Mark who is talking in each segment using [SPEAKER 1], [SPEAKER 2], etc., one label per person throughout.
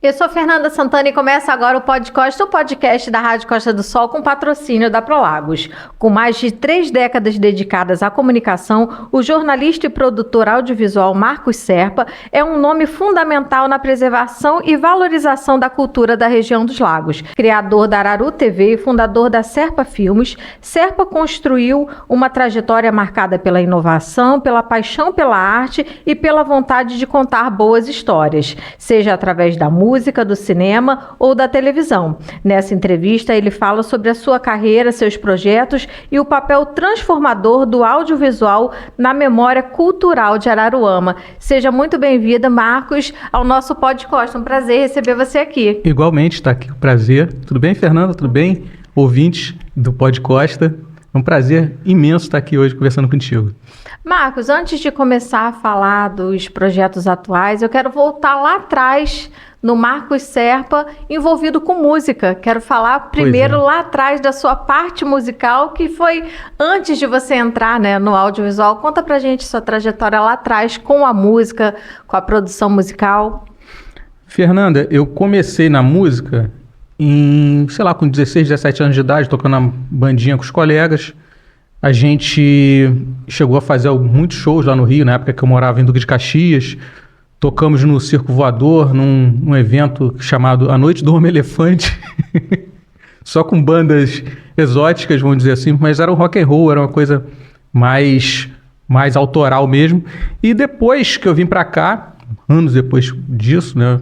[SPEAKER 1] Eu sou Fernanda Santana e começa agora o podcast da Rádio Costa do Sol com patrocínio da Prolagos. Com mais de 3 décadas dedicadas à comunicação, o jornalista e produtor audiovisual Marcos Serpa é um nome fundamental na preservação e valorização da cultura da região dos Lagos. Criador da Araru TV e fundador da Serpa Filmes, Serpa construiu uma trajetória marcada pela inovação, pela paixão pela arte e pela vontade de contar boas histórias, seja através da música, do cinema ou da televisão. Nessa entrevista, ele fala sobre a sua carreira, seus projetos e o papel transformador do audiovisual na memória cultural de Araruama. Seja muito bem-vinda, Marcos, ao nosso podcast. Um prazer receber você aqui.
[SPEAKER 2] Igualmente, está aqui. Um prazer. Tudo bem, Fernanda? Tudo bem? Ouvintes do podcast. É um prazer imenso estar aqui hoje conversando contigo.
[SPEAKER 1] Marcos, antes de começar a falar dos projetos atuais, eu quero voltar lá atrás no Marcos Serpa envolvido com música. Quero falar primeiro lá atrás da sua parte musical, que foi antes de você entrar, né, no audiovisual. Conta pra gente sua trajetória lá atrás com a música, com a produção musical.
[SPEAKER 2] Fernanda, eu comecei na música com 16, 17 anos de idade, tocando na bandinha com os colegas. A gente chegou a fazer muitos shows lá no Rio, na época que eu morava em Duque de Caxias. Tocamos no Circo Voador, num evento chamado A Noite do Homem-Elefante, só com bandas exóticas, vamos dizer assim, mas era um rock and roll, era uma coisa mais autoral mesmo. E depois que eu vim para cá, anos depois disso, né,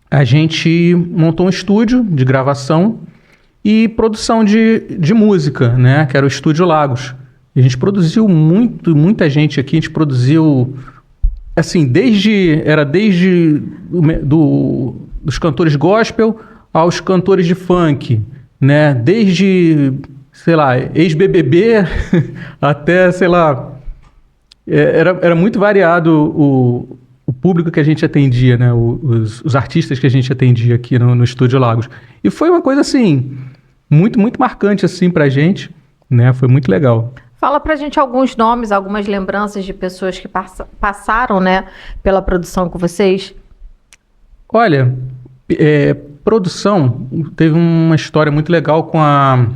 [SPEAKER 2] a gente montou um estúdio de gravação e produção de música, né, que era o Estúdio Lagos. E a gente produziu muita gente aqui, a gente produziu... Assim, desde dos cantores gospel aos cantores de funk, né? Desde, ex-BBB até, era muito variado o público que a gente atendia, né? Os artistas que a gente atendia aqui no Estúdio Lagos. E foi uma coisa, assim, muito, muito marcante, assim, pra gente, né? Foi muito legal.
[SPEAKER 1] Fala pra gente alguns nomes, algumas lembranças de pessoas que passaram, né, pela produção com vocês.
[SPEAKER 2] Olha, produção, teve uma história muito legal com a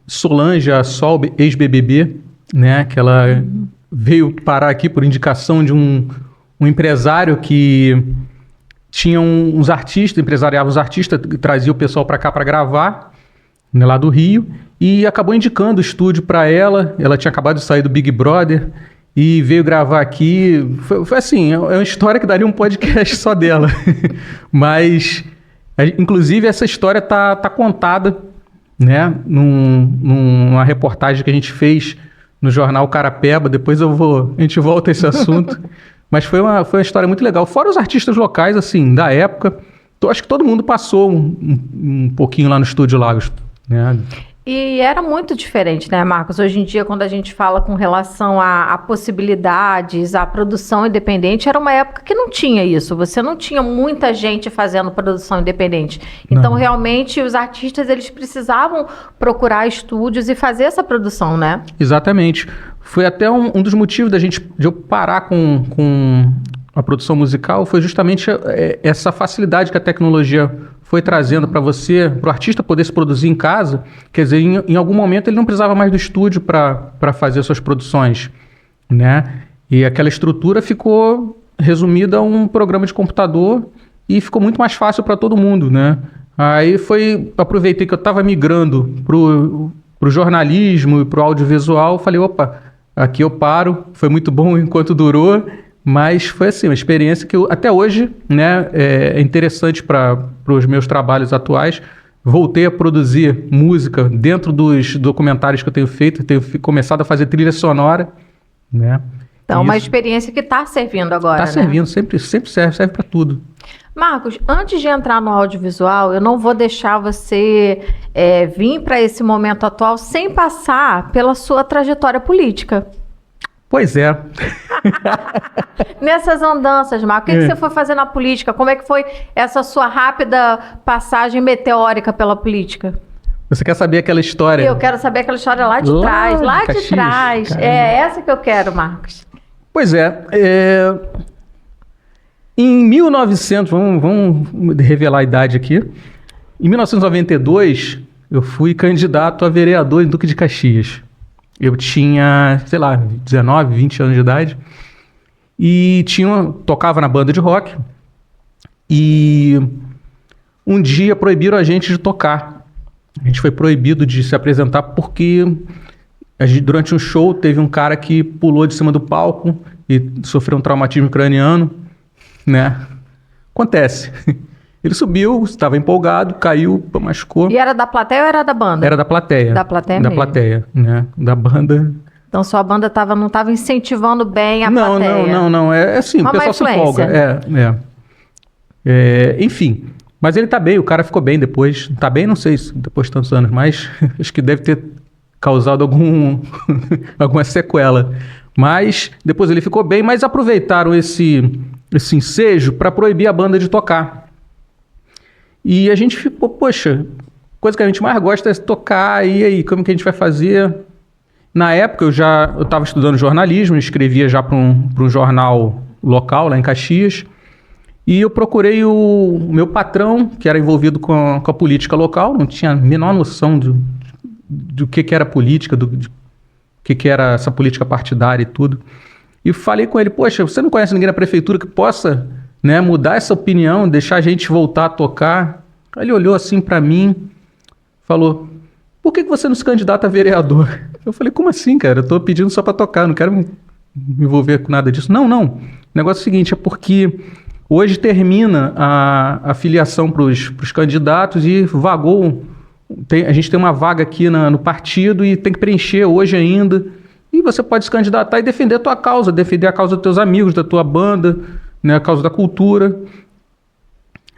[SPEAKER 2] Solange, a Sol, ex-BBB, né, que ela veio parar aqui por indicação de um empresário que tinha uns artistas, empresariava os artistas, trazia o pessoal para cá para gravar, né, lá do Rio, e acabou indicando o estúdio para ela. Ela tinha acabado de sair do Big Brother e veio gravar aqui. Foi assim, é uma história que daria um podcast só dela. Mas, inclusive, essa história tá contada, né, numa reportagem que a gente fez no jornal Carapeba. Depois a gente volta a esse assunto. Mas foi uma história muito legal. Fora os artistas locais, assim, da época, acho que todo mundo passou um pouquinho lá no Estúdio Lagos, né?
[SPEAKER 1] E era muito diferente, né, Marcos? Hoje em dia, quando a gente fala com relação a possibilidades, a produção independente, era uma época que não tinha isso. Você não tinha muita gente fazendo produção independente. Então, realmente, os artistas, eles precisavam procurar estúdios e fazer essa produção, né? Exatamente.
[SPEAKER 2] Foi até um dos motivos de eu parar com a produção musical, foi justamente essa facilidade que a tecnologia foi trazendo para o artista poder se produzir em casa. Quer dizer, em algum momento ele não precisava mais do estúdio para fazer suas produções, né? E aquela estrutura ficou resumida a um programa de computador e ficou muito mais fácil para todo mundo, né? Aí aproveitei que eu estava migrando pro jornalismo e pro audiovisual, falei, opa, aqui eu paro, foi muito bom enquanto durou. Mas foi assim, uma experiência que até hoje, né, é interessante para os meus trabalhos atuais. Voltei a produzir música dentro dos documentários que eu tenho feito, tenho começado a fazer trilha sonora, né?
[SPEAKER 1] Então, uma experiência que está servindo agora,
[SPEAKER 2] Está servindo, sempre serve para tudo.
[SPEAKER 1] Marcos, antes de entrar no audiovisual, eu não vou deixar você vir para esse momento atual sem passar pela sua trajetória política.
[SPEAKER 2] Pois é.
[SPEAKER 1] Nessas andanças, Marco, o que você foi fazer na política? Como é que foi essa sua rápida passagem meteórica pela política?
[SPEAKER 2] Você quer saber aquela história?
[SPEAKER 1] Eu quero saber aquela história lá de trás, lá de
[SPEAKER 2] Caxias,
[SPEAKER 1] trás.
[SPEAKER 2] caramba.
[SPEAKER 1] É essa que eu quero, Marcos.
[SPEAKER 2] Pois é. Em 1900, vamos revelar a idade aqui. Em 1992, eu fui candidato a vereador em Duque de Caxias. Eu tinha, sei lá, 19, 20 anos de idade. E tocava na banda de rock. E um dia proibiram a gente de tocar. A gente foi proibido de se apresentar porque durante um show teve um cara que pulou de cima do palco e sofreu um traumatismo craniano, né? Acontece. Ele subiu, estava empolgado, caiu, machucou.
[SPEAKER 1] E era da plateia ou era da banda?
[SPEAKER 2] Era da plateia.
[SPEAKER 1] Da plateia
[SPEAKER 2] Da
[SPEAKER 1] mesmo.
[SPEAKER 2] plateia, né? Da banda.
[SPEAKER 1] Então sua banda não estava incentivando bem a plateia.
[SPEAKER 2] Não. É assim,
[SPEAKER 1] Uma
[SPEAKER 2] o pessoal se
[SPEAKER 1] má
[SPEAKER 2] empolga. Enfim. Mas ele tá bem, o cara ficou bem depois. Tá bem, não sei se depois de tantos anos, mas acho que deve ter causado alguma sequela. Mas depois ele ficou bem, mas aproveitaram esse ensejo para proibir a banda de tocar. E a gente ficou, poxa, coisa que a gente mais gosta é tocar, e aí, como que a gente vai fazer? Na época eu estava estudando jornalismo, escrevia já para um jornal local lá em Caxias. E eu procurei o meu patrão, que era envolvido com a política local, não tinha a menor noção do que era política, do que era essa política partidária e tudo. E falei com ele, poxa, você não conhece ninguém na prefeitura que possa, né, mudar essa opinião, deixar a gente voltar a tocar? Aí ele olhou assim para mim, falou, por que você não se candidata a vereador? Eu falei, como assim, cara? Eu tô pedindo só para tocar, não quero me envolver com nada disso. Não. O negócio é o seguinte, é porque hoje termina a filiação para os candidatos e vagou. A gente tem uma vaga aqui no partido e tem que preencher hoje ainda. E você pode se candidatar e defender a tua causa, defender a causa dos teus amigos, da tua banda, né, a causa da cultura.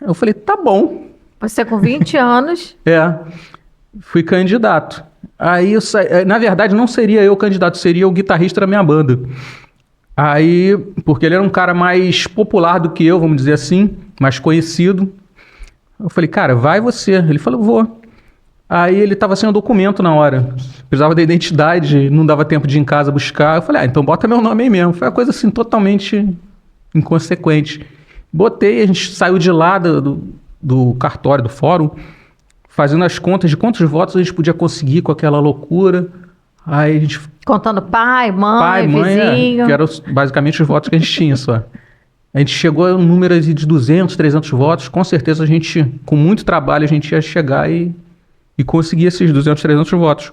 [SPEAKER 2] Eu falei, tá bom.
[SPEAKER 1] Você com 20 anos.
[SPEAKER 2] Fui candidato. Aí, na verdade, não seria eu candidato, seria o guitarrista da minha banda. Aí, porque ele era um cara mais popular do que eu, vamos dizer assim, mais conhecido. Eu falei, cara, vai você. Ele falou, vou. Aí ele estava sem o documento na hora. Precisava da identidade, não dava tempo de ir em casa buscar. Eu falei, então bota meu nome aí mesmo. Foi uma coisa assim, totalmente inconsequente. Botei, a gente saiu de lá do cartório, do fórum, fazendo as contas de quantos votos a gente podia conseguir com aquela loucura. Aí a gente...
[SPEAKER 1] Contando pai, mãe, vizinho.
[SPEAKER 2] Que eram basicamente os votos que a gente tinha só. A gente chegou a um número de 200, 300 votos. Com certeza a gente, com muito trabalho, a gente ia chegar e conseguir esses 200, 300 votos.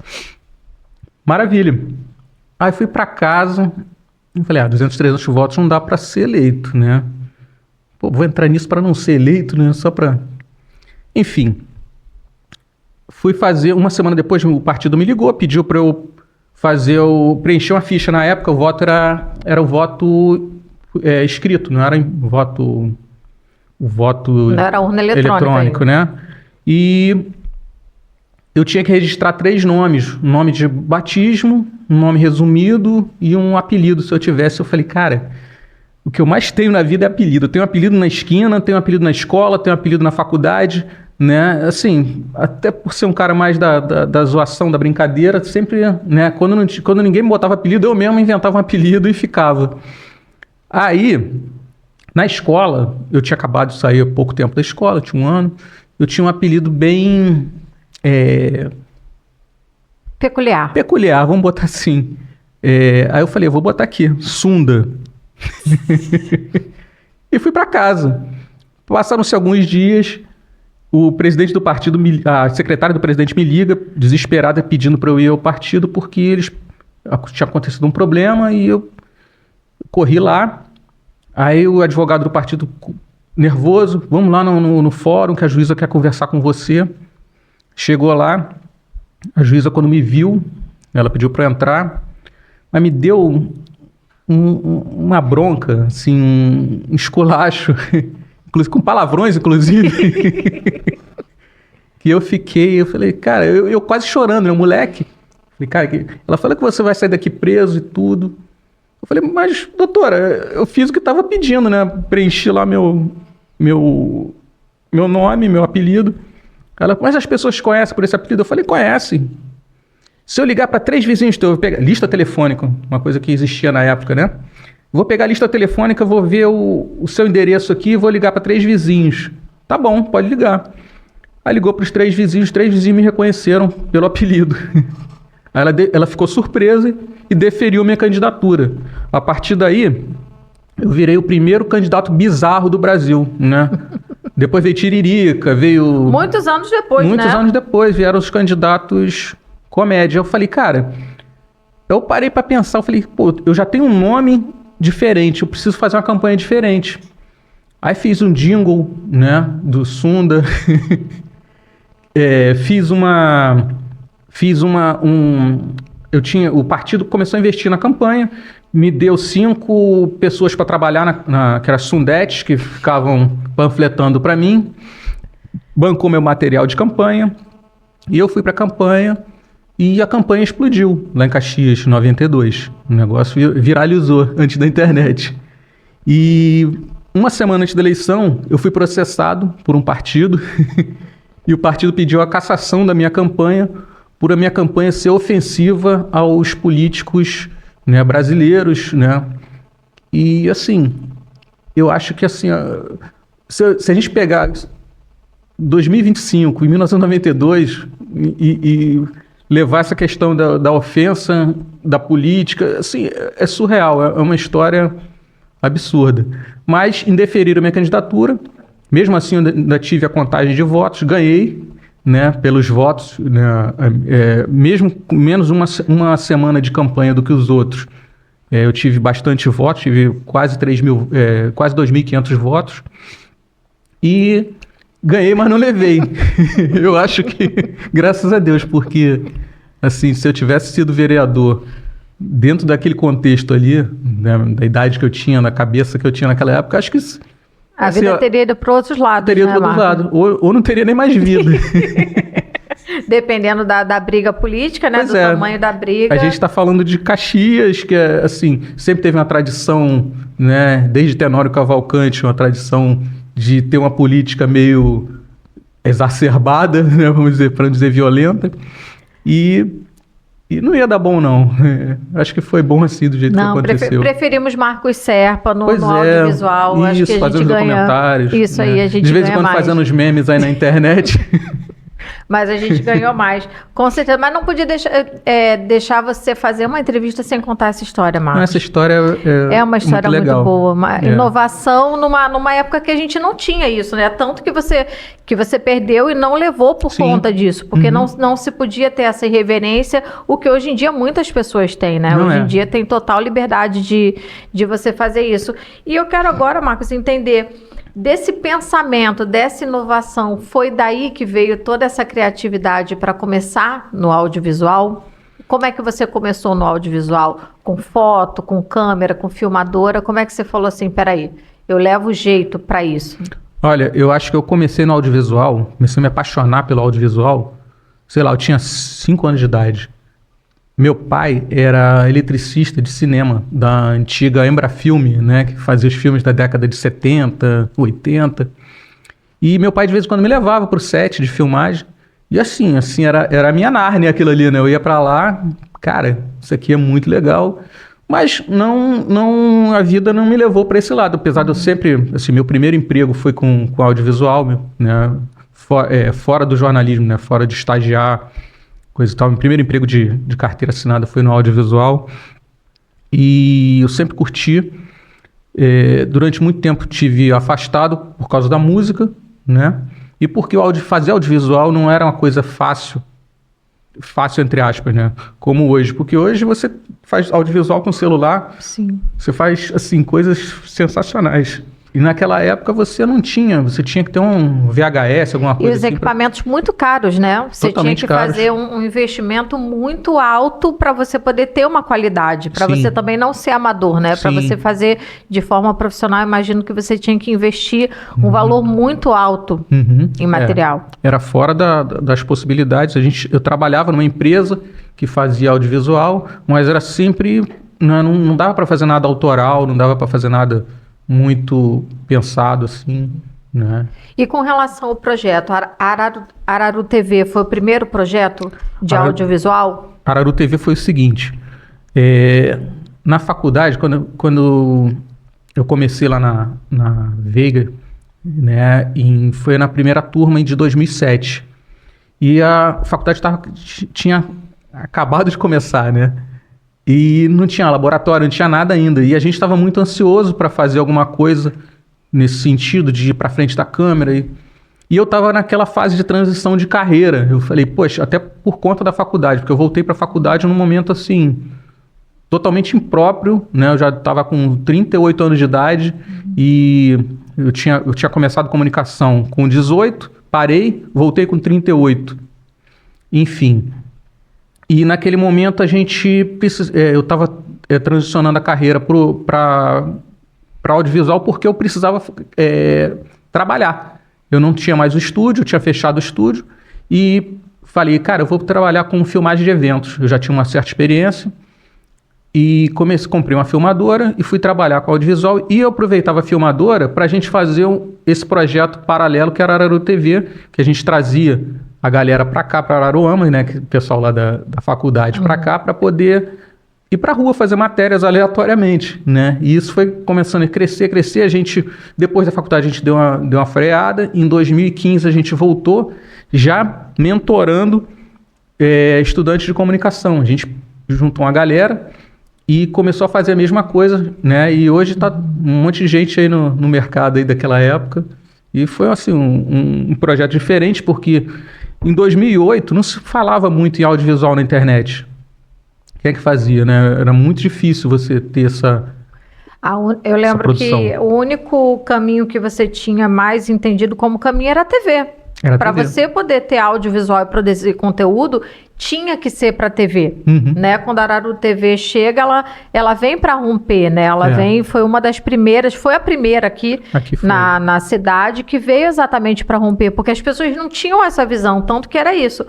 [SPEAKER 2] Maravilha. Aí fui para casa e falei, 200, 300 votos não dá para ser eleito, né? Pô, vou entrar nisso para não ser eleito, né? Só para... Enfim. Fui fazer, uma semana depois o partido me ligou, pediu para eu preencher uma ficha. Na época o voto era o voto escrito, não era o voto
[SPEAKER 1] não era urna eletrônico
[SPEAKER 2] né? E eu tinha que registrar 3 nomes, um nome de batismo, um nome resumido e um apelido. Se eu tivesse, eu falei, cara, o que eu mais tenho na vida é apelido. Eu tenho um apelido na esquina, tenho um apelido na escola, tenho um apelido na faculdade, né? Assim, até por ser um cara mais da zoação, da brincadeira, sempre, né? Quando ninguém me botava apelido, eu mesmo inventava um apelido e ficava. Aí, na escola, eu tinha acabado de sair há pouco tempo da escola, tinha 1 ano, eu tinha um apelido bem... Peculiar, vamos botar assim. Aí eu falei, eu vou botar aqui, Sunda. E fui para casa. Passaram-se alguns dias, o presidente do partido, a secretária do presidente me liga, desesperada, pedindo para eu ir ao partido, porque tinha acontecido um problema e eu corri lá. Aí o advogado do partido, nervoso, vamos lá no fórum que a juíza quer conversar com você. Chegou lá, a juíza quando me viu, ela pediu para entrar, mas me deu uma bronca, assim, um esculacho, inclusive, com palavrões, inclusive, que eu falei, cara, eu quase chorando, né, moleque. Falei, cara, ela falou que você vai sair daqui preso e tudo. Eu falei, mas, doutora, eu fiz o que estava pedindo, né? Preenchi lá meu nome, meu apelido. Ela, mas as pessoas te conhecem por esse apelido? Eu falei, conhecem. Se eu ligar para 3 vizinhos teus, eu vou pegar lista telefônica, uma coisa que existia na época, né? Vou pegar a lista telefônica, vou ver o seu endereço aqui e vou ligar para 3 vizinhos. Tá bom, pode ligar. Aí ligou para os 3 vizinhos me reconheceram pelo apelido. Aí ela ficou surpresa e deferiu minha candidatura. A partir daí, eu virei o primeiro candidato bizarro do Brasil, né? Depois veio Tiririca, veio...
[SPEAKER 1] Muitos anos depois, né?
[SPEAKER 2] Muitos anos depois vieram os candidatos comédia. Eu falei, cara, eu parei pra pensar, eu falei, pô, eu já tenho um nome diferente, eu preciso fazer uma campanha diferente. Aí fiz um jingle, né, do Sunda, o partido começou a investir na campanha, me deu 5 pessoas para trabalhar que eram sundetes, que ficavam panfletando para mim, bancou meu material de campanha, e eu fui para a campanha, e a campanha explodiu lá em Caxias, em 92. O negócio viralizou antes da internet. E uma semana antes da eleição, eu fui processado por um partido, e o partido pediu a cassação da minha campanha, por a minha campanha ser ofensiva aos políticos, né, brasileiros, né? E assim, eu acho que assim, se a gente pegar 2025 e 1992 e levar essa questão da ofensa da política, assim, é surreal, é uma história absurda. Mas indeferiram minha candidatura, mesmo assim eu ainda tive a contagem de votos, ganhei, né, pelos votos, né, mesmo com menos uma semana de campanha do que os outros. Eu tive bastante votos, tive quase 2.500 votos e ganhei, mas não levei. Eu acho que, graças a Deus, porque assim, se eu tivesse sido vereador dentro daquele contexto ali, né, da idade que eu tinha, na cabeça que eu tinha naquela época, acho que
[SPEAKER 1] a vida teria ido para outros lados,
[SPEAKER 2] teria ido para outros lados, ou não teria nem mais vida.
[SPEAKER 1] Dependendo da briga política, né? Pois tamanho da briga.
[SPEAKER 2] A gente está falando de Caxias, que é assim, sempre teve uma tradição, né? Desde Tenório Cavalcante, uma tradição de ter uma política meio exacerbada, né? Vamos dizer, para não dizer violenta. E não ia dar bom, não. Acho que foi bom assim, do jeito que aconteceu.
[SPEAKER 1] Preferimos Marcos Serpa no audiovisual.
[SPEAKER 2] Isso,
[SPEAKER 1] acho que a
[SPEAKER 2] fazer
[SPEAKER 1] gente
[SPEAKER 2] os
[SPEAKER 1] ganha...
[SPEAKER 2] documentários.
[SPEAKER 1] Isso aí, a gente ganha mais.
[SPEAKER 2] De vez em quando fazendo os memes aí na internet.
[SPEAKER 1] Mas a gente ganhou mais, com certeza. Mas não podia deixar você fazer uma entrevista sem contar essa história, Marcos.
[SPEAKER 2] Essa história
[SPEAKER 1] é uma história muito boa. Uma inovação
[SPEAKER 2] numa
[SPEAKER 1] numa época que a gente não tinha isso, né? Tanto que você perdeu e não levou por conta disso. Porque não se podia ter essa irreverência, o que hoje em dia muitas pessoas têm, né? Hoje em dia tem total liberdade de você fazer isso. E eu quero agora, Marcos, entender... Desse pensamento, dessa inovação, foi daí que veio toda essa criatividade para começar no audiovisual? Como é que você começou no audiovisual? Com foto, com câmera, com filmadora? Como é que você falou assim, peraí, eu levo jeito para isso?
[SPEAKER 2] Olha, eu acho que eu comecei no audiovisual, comecei a me apaixonar pelo audiovisual, sei lá, eu tinha 5 anos de idade. Meu pai era eletricista de cinema da antiga Embrafilme, né, que fazia os filmes da década de 70, 80. E meu pai de vez em quando me levava para o set de filmagem. E assim era a minha Nárnia aquilo ali, né? Eu ia para lá, cara, isso aqui é muito legal. Mas a vida não me levou para esse lado, apesar de eu sempre, assim, meu primeiro emprego foi com audiovisual, né, fora do jornalismo, né, fora de estagiar, coisa e tal. Meu primeiro emprego de carteira assinada foi no audiovisual e eu sempre curti. Durante muito tempo tive afastado por causa da música, né? E porque fazer audiovisual não era uma coisa fácil entre aspas, né? Como hoje, porque hoje você faz audiovisual com celular,
[SPEAKER 1] sim.
[SPEAKER 2] Você faz assim coisas sensacionais. E naquela época você tinha que ter um VHS, alguma coisa.
[SPEAKER 1] E os equipamentos muito caros, né? Você tinha que fazer um investimento muito alto para você poder ter uma qualidade, para você também não ser amador, né? Para você fazer de forma profissional, imagino que você tinha que investir um valor muito alto em material.
[SPEAKER 2] Era fora das possibilidades. Eu trabalhava numa empresa que fazia audiovisual, mas era sempre não dava para fazer nada autoral, não dava para fazer nada muito pensado assim, né?
[SPEAKER 1] E com relação ao projeto, Araru TV foi o primeiro projeto de audiovisual?
[SPEAKER 2] Araru TV foi o seguinte, na faculdade, quando eu comecei lá na Veiga, né, foi na primeira turma de 2007, e a faculdade tinha acabado de começar, né? E não tinha laboratório, não tinha nada ainda. E a gente estava muito ansioso para fazer alguma coisa nesse sentido, de ir para frente da câmera. E eu estava naquela fase de transição de carreira. Eu falei, poxa, até por conta da faculdade, porque eu voltei para a faculdade num momento assim, totalmente impróprio, né? Eu já estava com 38 anos de idade e eu tinha começado comunicação com 18, parei, voltei com 38. Enfim. E naquele momento eu estava transicionando a carreira para audiovisual porque eu precisava trabalhar. Eu não tinha mais o estúdio, eu tinha fechado o estúdio e falei, cara, eu vou trabalhar com filmagem de eventos. Eu já tinha uma certa experiência e comprei uma filmadora e fui trabalhar com audiovisual e eu aproveitava a filmadora para a gente fazer esse projeto paralelo que era a Araru TV, que a gente trazia a galera para cá, para Araruama, né, o pessoal lá da faculdade para cá, para poder ir para a rua fazer matérias aleatoriamente, né? E isso foi começando a crescer. A gente, depois da faculdade, a gente deu uma freada. Em 2015, a gente voltou já mentorando estudantes de comunicação. A gente juntou uma galera e começou a fazer a mesma coisa, né? E hoje está um monte de gente aí no mercado aí daquela época. E foi assim, um projeto diferente, porque em 2008 não se falava muito em audiovisual na internet. Quem é que fazia, né? Era muito difícil você ter essa
[SPEAKER 1] Eu lembro que o único caminho que você tinha mais entendido como caminho era a TV. Para você poder ter audiovisual e produzir conteúdo, tinha que ser para TV, né? Quando a Araru TV chega, ela vem para romper, né? Foi uma das primeiras, foi a primeira aqui na cidade que veio exatamente para romper, porque as pessoas não tinham essa visão, tanto que era isso.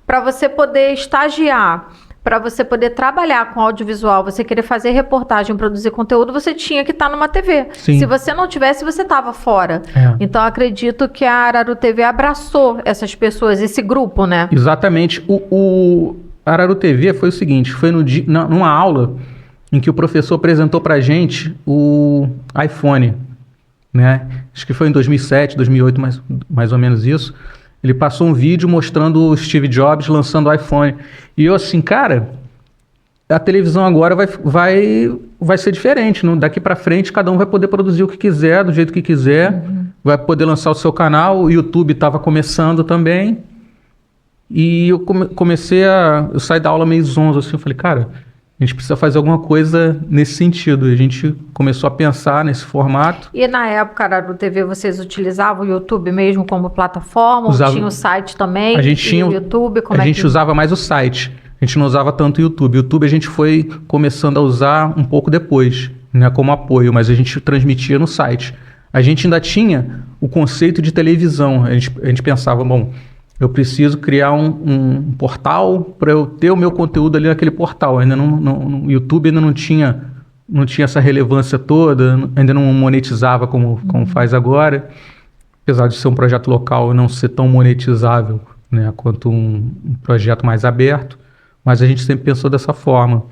[SPEAKER 1] Para você poder estagiar, para você poder trabalhar com audiovisual, você querer fazer reportagem, produzir conteúdo, você tinha que estar numa TV. Sim. Se você não tivesse, você estava fora. Então, acredito que a Araru TV abraçou essas pessoas, esse grupo, né?
[SPEAKER 2] Exatamente. O Araru TV foi o seguinte, foi numa aula em que o professor apresentou para a gente o iPhone, né? Acho que foi em 2007, 2008, mais ou menos isso. Ele passou um vídeo mostrando o Steve Jobs lançando o iPhone. E eu assim, cara, a televisão agora vai ser diferente. Daqui para frente, cada um vai poder produzir o que quiser, do jeito que quiser. Vai poder lançar o seu canal. O YouTube estava começando também. E eu eu saí da aula meio zonzo, assim. Eu falei, cara, a gente precisa fazer alguma coisa nesse sentido. A gente começou a pensar nesse formato.
[SPEAKER 1] E na época, Araru TV, vocês utilizavam o YouTube mesmo como plataforma? Ou tinha o site também?
[SPEAKER 2] A gente tinha o YouTube? A gente usava mais o site. A gente não usava tanto o YouTube. O YouTube a gente foi começando a usar um pouco depois, né, como apoio, mas a gente transmitia no site. A gente ainda tinha o conceito de televisão. A gente pensava, bom, eu preciso criar um portal para eu ter o meu conteúdo ali naquele portal. Ainda no YouTube ainda não tinha essa relevância toda, ainda não monetizava como faz agora. Apesar de ser um projeto local e não ser tão monetizável, né, quanto um projeto mais aberto. Mas a gente sempre pensou dessa forma.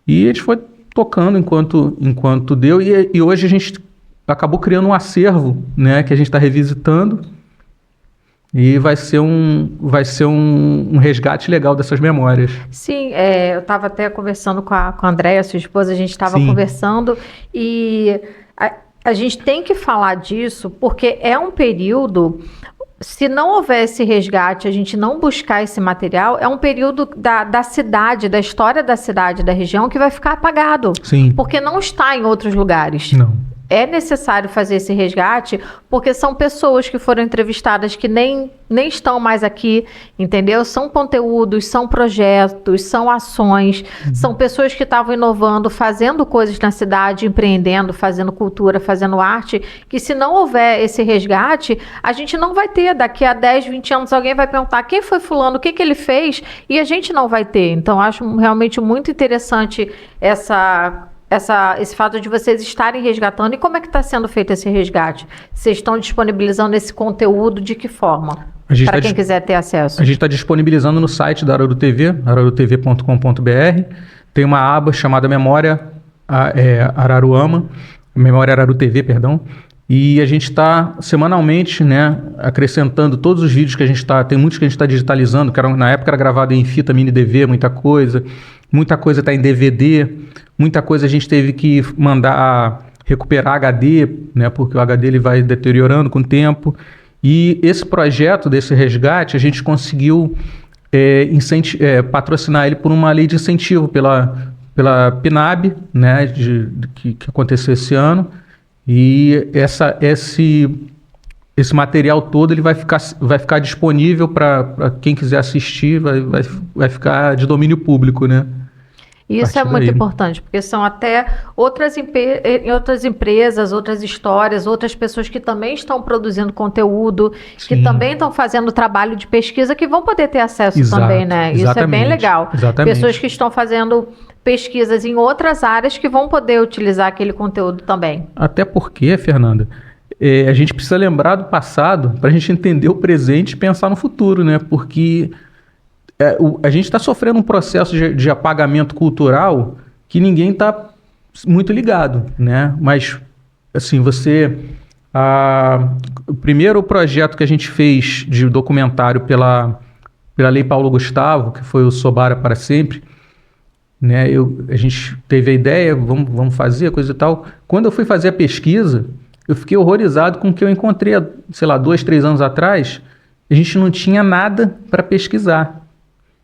[SPEAKER 2] E a gente foi tocando enquanto deu. E hoje a gente acabou criando um acervo, né, que a gente está revisitando. E vai ser um resgate legal dessas memórias.
[SPEAKER 1] Sim, eu estava até conversando com a Andréia, sua esposa, a gente estava conversando e a gente tem que falar disso porque é um período, se não houvesse resgate, a gente não buscar esse material, é um período da cidade, da história da cidade, da região, que vai ficar apagado.
[SPEAKER 2] Sim.
[SPEAKER 1] Porque não está em outros lugares.
[SPEAKER 2] Não.
[SPEAKER 1] é necessário fazer esse resgate, porque são pessoas que foram entrevistadas que nem estão mais aqui, entendeu? São conteúdos, são projetos, são ações, são pessoas que estavam inovando, fazendo coisas na cidade, empreendendo, fazendo cultura, fazendo arte, que se não houver esse resgate, a gente não vai ter. Daqui a 10, 20 anos alguém vai perguntar quem foi fulano, o que ele fez, e a gente não vai ter. Então, acho realmente muito interessante esse fato de vocês estarem resgatando. E como é que está sendo feito esse resgate? Vocês estão disponibilizando esse conteúdo de que forma? Para quem quiser ter acesso.
[SPEAKER 2] A gente está disponibilizando no site da Araru TV, ararutv.com.br. Tem uma aba chamada Memória Araruama, Memória Araru TV, perdão. E a gente está semanalmente, né, acrescentando todos os vídeos que a gente está... Tem muitos que a gente está digitalizando, que na época era gravado em fita mini DV, muita coisa está em DVD, muita coisa a gente teve que mandar recuperar HD, né, porque o HD ele vai deteriorando com o tempo. E esse projeto desse resgate, a gente conseguiu patrocinar ele por uma lei de incentivo pela PNAB, né, que aconteceu esse ano. E esse material todo ele vai ficar disponível para quem quiser assistir, vai ficar de domínio público, né?
[SPEAKER 1] Isso é muito importante, porque são até outras empresas, outras histórias, outras pessoas que também estão produzindo conteúdo, que também estão fazendo trabalho de pesquisa, que vão poder ter acesso também, né? Isso é bem legal.
[SPEAKER 2] Exatamente.
[SPEAKER 1] Pessoas que estão fazendo pesquisas em outras áreas que vão poder utilizar aquele conteúdo também.
[SPEAKER 2] Até porque, Fernanda, a gente precisa lembrar do passado para a gente entender o presente e pensar no futuro, né? Porque a gente está sofrendo um processo de apagamento cultural que ninguém está muito ligado, né? Mas, assim, o primeiro projeto que a gente fez de documentário pela Lei Paulo Gustavo, que foi o Sobara para Sempre, né? A gente teve a ideia, vamos fazer, coisa e tal. Quando eu fui fazer a pesquisa, eu fiquei horrorizado com o que eu encontrei, sei lá, 2, 3 anos atrás. A gente não tinha nada para pesquisar.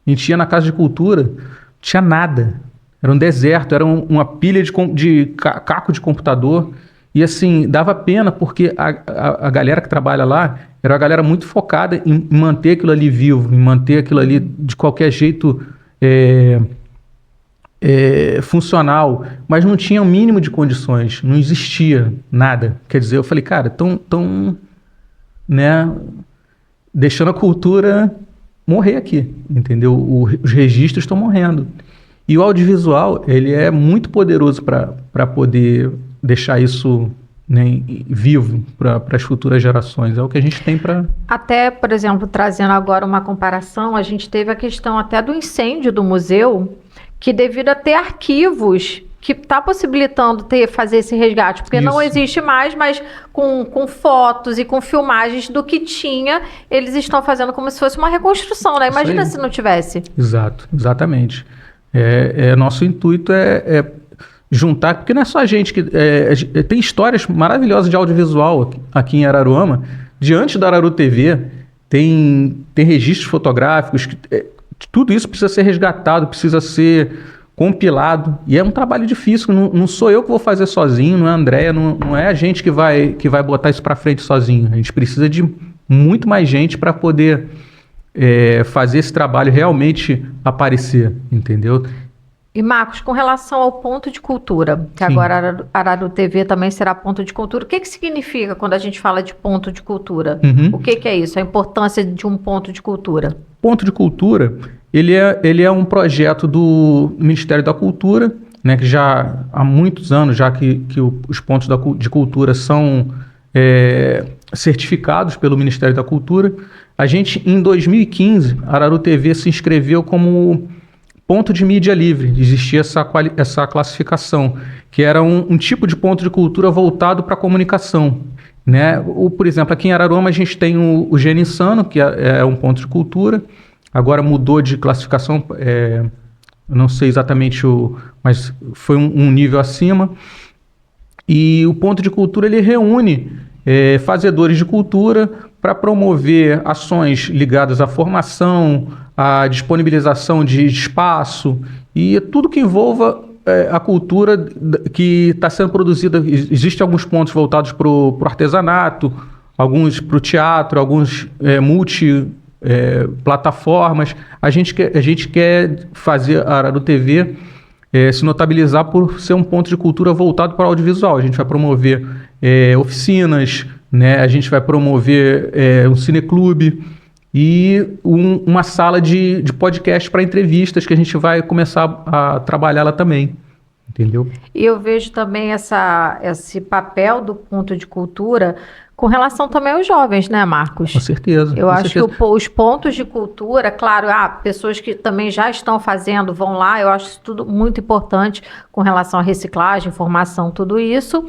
[SPEAKER 2] A gente ia na Casa de Cultura, não tinha nada. Era um deserto, era uma pilha de caco de computador. E assim, dava pena, porque a galera que trabalha lá era uma galera muito focada em manter aquilo ali vivo, em manter aquilo ali de qualquer jeito funcional, mas não tinha o mínimo de condições, não existia nada. Quer dizer, eu falei, cara, estão né, deixando a cultura morrer aqui, entendeu? Os registros estão morrendo. E o audiovisual, ele é muito poderoso para poder deixar isso, né, vivo para as futuras gerações. É o que a gente tem para...
[SPEAKER 1] Até, por exemplo, trazendo agora uma comparação, a gente teve a questão até do incêndio do museu, que devido a ter arquivos que está possibilitando fazer esse resgate, porque não existe mais, mas com fotos e com filmagens do que tinha, eles estão fazendo como se fosse uma reconstrução, né? Imagina se não tivesse.
[SPEAKER 2] Exatamente. Nosso intuito é juntar, porque não é só a gente que... tem histórias maravilhosas de audiovisual aqui em Araruama, diante da Araru TV, tem registros fotográficos, tudo isso precisa ser resgatado, precisa ser compilado, e é um trabalho difícil, não sou eu que vou fazer sozinho, não é a Andréia, não é a gente que vai botar isso para frente sozinho, a gente precisa de muito mais gente para poder fazer esse trabalho realmente aparecer, entendeu?
[SPEAKER 1] E Marcos, com relação ao ponto de cultura, que agora a Araru TV também será ponto de cultura, o que significa quando a gente fala de ponto de cultura? O que é isso, a importância de um ponto de cultura?
[SPEAKER 2] Ponto de cultura, ele é um projeto do Ministério da Cultura, né, que já há muitos anos já que os pontos de cultura são certificados pelo Ministério da Cultura. A gente, em 2015, a Araru TV se inscreveu como ponto de mídia livre. Existia essa classificação, que era um tipo de ponto de cultura voltado para a comunicação, né? Por exemplo, aqui em Araruama a gente tem o Gênio Insano, que é um ponto de cultura, agora mudou de classificação, não sei exatamente, mas foi um nível acima. E o ponto de cultura ele reúne fazedores de cultura para promover ações ligadas à formação, à disponibilização de espaço e tudo que envolva a cultura que está sendo produzida. Existem alguns pontos voltados para o artesanato, alguns para o teatro, alguns plataformas. A gente quer fazer a Arado TV se notabilizar por ser um ponto de cultura voltado para o audiovisual. A gente vai promover oficinas, né? A gente vai promover um cineclube e uma sala de podcast para entrevistas que a gente vai começar a trabalhar lá também. Entendeu?
[SPEAKER 1] E eu vejo também esse papel do ponto de cultura com relação também aos jovens, né, Marcos?
[SPEAKER 2] Com certeza.
[SPEAKER 1] Eu acho que os pontos de cultura, claro, pessoas que também já estão fazendo, vão lá, eu acho isso tudo muito importante com relação à reciclagem, formação, tudo isso.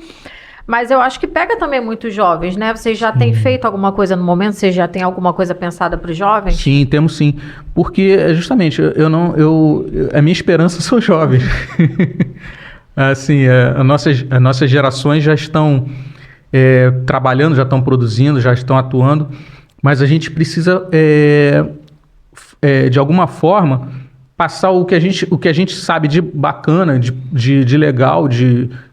[SPEAKER 1] Mas eu acho que pega também muitos jovens, né? Vocês já têm feito alguma coisa no momento? Vocês já têm alguma coisa pensada para os jovens?
[SPEAKER 2] Sim, temos sim. Porque, justamente, a minha esperança são jovens. Assim, as nossas gerações já estão trabalhando, já estão produzindo, já estão atuando, mas a gente precisa, de alguma forma, passar o que a gente sabe de bacana, de legal,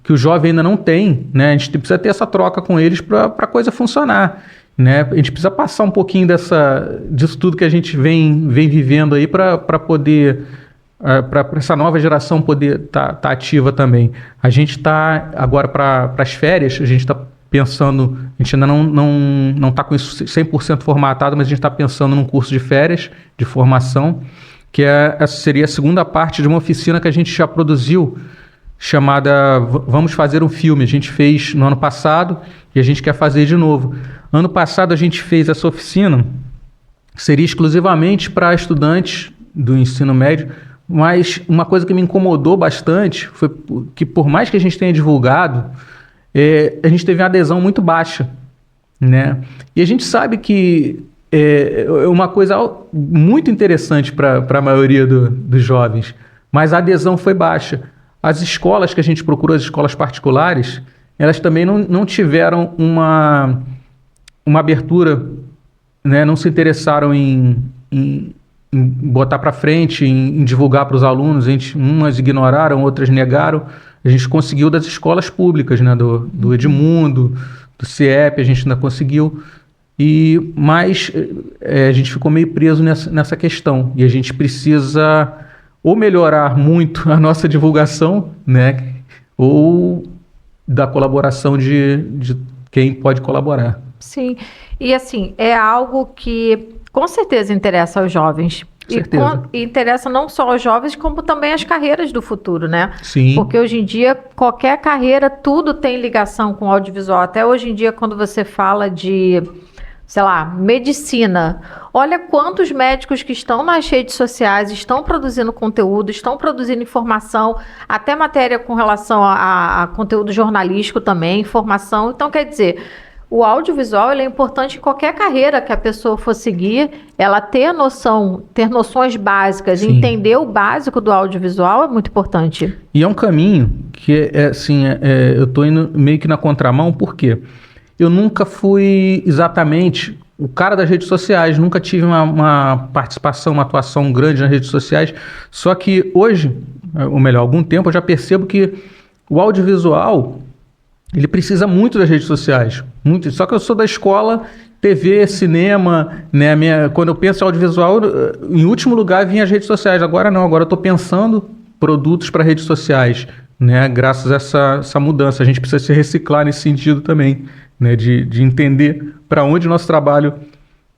[SPEAKER 2] que o jovem ainda não tem, né? A gente precisa ter essa troca com eles para a coisa funcionar, né? A gente precisa passar um pouquinho disso tudo que a gente vem vivendo aí para poder... para essa nova geração poder tá ativa também. A gente está agora para as férias, a gente está pensando, a gente ainda não está com isso 100% formatado, mas a gente está pensando num curso de férias, de formação, que seria a segunda parte de uma oficina que a gente já produziu, chamada Vamos Fazer um Filme. A gente fez no ano passado e a gente quer fazer de novo. Ano passado a gente fez essa oficina, seria exclusivamente para estudantes do ensino médio, mas uma coisa que me incomodou bastante foi que, por mais que a gente tenha divulgado, a gente teve uma adesão muito baixa, né? E a gente sabe que é uma coisa muito interessante para a maioria dos jovens, mas a adesão foi baixa. As escolas que a gente procurou, as escolas particulares, elas também não tiveram uma abertura, né? Não se interessaram em botar para frente, em divulgar para os alunos. Umas ignoraram, outras negaram. A gente conseguiu das escolas públicas, né? Do Edmundo, do CIEP, a gente ainda conseguiu. Mas a gente ficou meio preso nessa questão. E a gente precisa ou melhorar muito a nossa divulgação, né? Ou da colaboração de quem pode colaborar.
[SPEAKER 1] Sim, e assim, é algo que com certeza interessa aos jovens. E interessa não só aos jovens, como também as carreiras do futuro, né?
[SPEAKER 2] Sim.
[SPEAKER 1] Porque hoje em dia, qualquer carreira, tudo tem ligação com audiovisual. Até hoje em dia, quando você fala de, sei lá, medicina, olha quantos médicos que estão nas redes sociais, estão produzindo conteúdo, estão produzindo informação, até matéria com relação a conteúdo jornalístico também, informação. Então, quer dizer... O audiovisual ele é importante em qualquer carreira que a pessoa for seguir, ela ter noções básicas,
[SPEAKER 2] Sim.
[SPEAKER 1] Entender o básico do audiovisual é muito importante.
[SPEAKER 2] E é um caminho que eu estou indo meio que na contramão, porque eu nunca fui exatamente o cara das redes sociais, nunca tive uma participação, uma atuação grande nas redes sociais, só que hoje, ou melhor, há algum tempo, eu já percebo que o audiovisual... ele precisa muito das redes sociais, muito. Só que eu sou da escola, TV, cinema, né? Quando eu penso em audiovisual, em último lugar vinha as redes sociais. Agora não, agora eu estou pensando produtos para redes sociais, né? Graças a essa mudança. A gente precisa se reciclar nesse sentido também, né? De entender para onde o nosso trabalho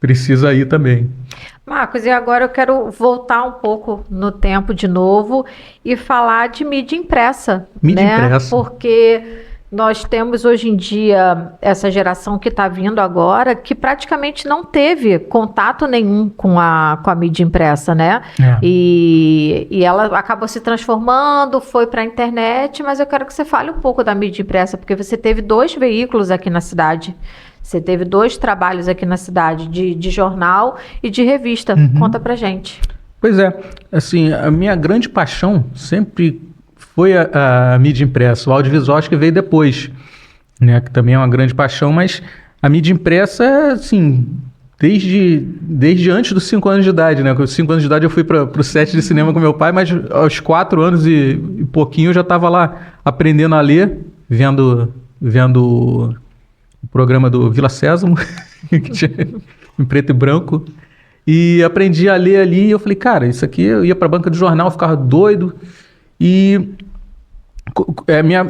[SPEAKER 2] precisa ir também.
[SPEAKER 1] Marcos, e agora eu quero voltar um pouco no tempo de novo e falar de mídia impressa.
[SPEAKER 2] Mídia impressa.
[SPEAKER 1] Porque... nós temos hoje em dia essa geração que está vindo agora que praticamente não teve contato nenhum com a mídia impressa, né? E ela acabou se transformando, foi para a internet, mas eu quero que você fale um pouco da mídia impressa, porque você teve 2 veículos aqui na cidade. Você teve 2 trabalhos aqui na cidade, de jornal e de revista.
[SPEAKER 2] Uhum.
[SPEAKER 1] Conta pra gente.
[SPEAKER 2] Pois é, assim, a minha grande paixão sempre... foi a mídia impressa. O audiovisual acho que veio depois, né? Que também é uma grande paixão, mas a mídia impressa, assim, desde antes dos 5 anos de idade, né? Com os 5 anos de idade eu fui para o set de cinema com meu pai, mas aos 4 anos e pouquinho eu já estava lá aprendendo a ler, vendo o programa do Vila Sésamo, que tinha em preto e branco, e aprendi a ler ali, e eu falei, cara, isso aqui, eu ia para a banca de jornal, ficava doido, e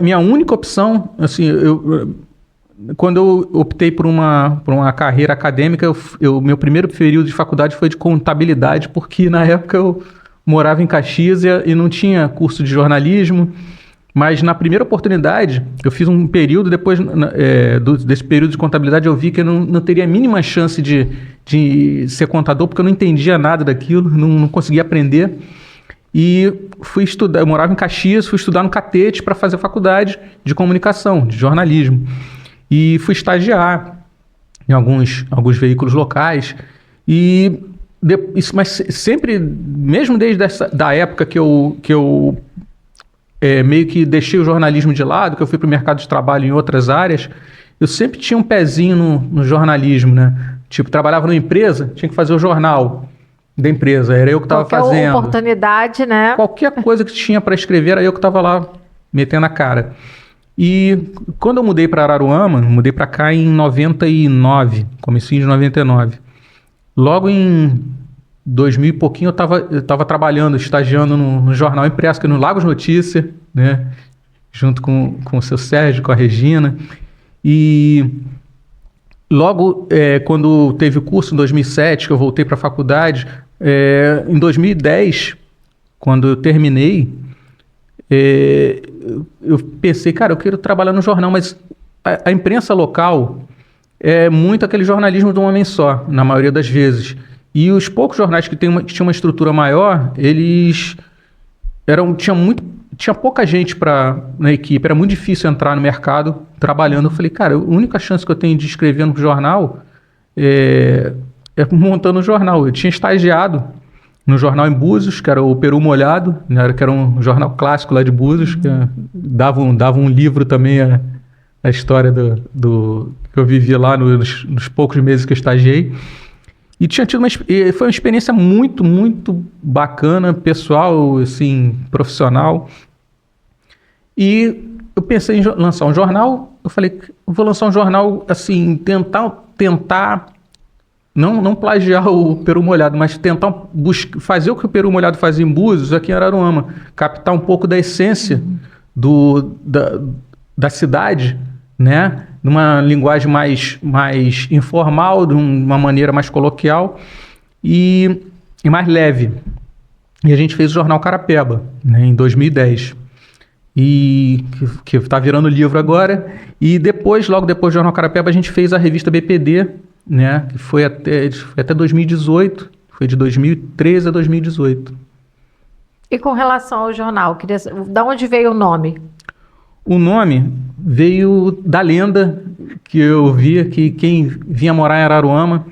[SPEAKER 2] minha única opção, assim, quando eu optei por uma carreira acadêmica, meu primeiro período de faculdade foi de contabilidade, porque na época eu morava em Caxias e não tinha curso de jornalismo, mas na primeira oportunidade, eu fiz um período, depois desse período de contabilidade, eu vi que eu não teria a mínima chance de ser contador, porque eu não entendia nada daquilo, não conseguia aprender. E fui estudar, eu morava em Caxias, fui estudar no Catete para fazer faculdade de comunicação, de jornalismo. E fui estagiar em alguns veículos locais. Mas sempre, mesmo desde da época que eu meio que deixei o jornalismo de lado, que eu fui para o mercado de trabalho em outras áreas, eu sempre tinha um pezinho no jornalismo, né? Tipo, trabalhava numa empresa, tinha que fazer o jornal da empresa, era eu que estava fazendo.
[SPEAKER 1] Qualquer oportunidade, né?
[SPEAKER 2] Qualquer coisa que tinha para escrever, era eu que estava lá metendo a cara. E quando eu mudei para Araruama, mudei para cá em 99, comecinho de 99. Logo em 2000 e pouquinho eu estava trabalhando, estagiando no jornal impresso, que é no Lagos Notícia, né? Junto com o seu Sérgio, com a Regina. E logo, quando teve o curso, em 2007, que eu voltei para a faculdade, em 2010, quando eu terminei, eu pensei, cara, eu quero trabalhar no jornal, mas a imprensa local é muito aquele jornalismo de um homem só, na maioria das vezes. E os poucos jornais que tinham uma estrutura maior, eles tinha pouca gente na equipe, era muito difícil entrar no mercado trabalhando. Eu falei, cara, a única chance que eu tenho de escrever no jornal é montando um jornal. Eu tinha estagiado no jornal em Búzios, que era o Peru Molhado, né, que era um jornal clássico lá de Búzios, que dava um livro também a história do que eu vivi lá nos poucos meses que eu estagiei. E tinha tido foi uma experiência muito, muito bacana, pessoal, assim, profissional. E eu pensei em lançar um jornal. Eu falei, eu vou lançar um jornal, assim, tentar não plagiar o Peru Molhado, mas tentar fazer o que o Peru Molhado fazia em Búzios, aqui em Araruama. Captar um pouco da essência da cidade, né? Numa linguagem mais informal, de uma maneira mais coloquial e mais leve. E a gente fez o Jornal Carapeba, né, em 2010. E que está virando livro agora. E logo depois do Jornal Carapeba, a gente fez a revista BPD, né, que foi até 2018. Foi de 2013 a 2018.
[SPEAKER 1] E com relação ao jornal, da onde veio o nome?
[SPEAKER 2] O nome veio da lenda que eu via, que quem vinha morar em Araruama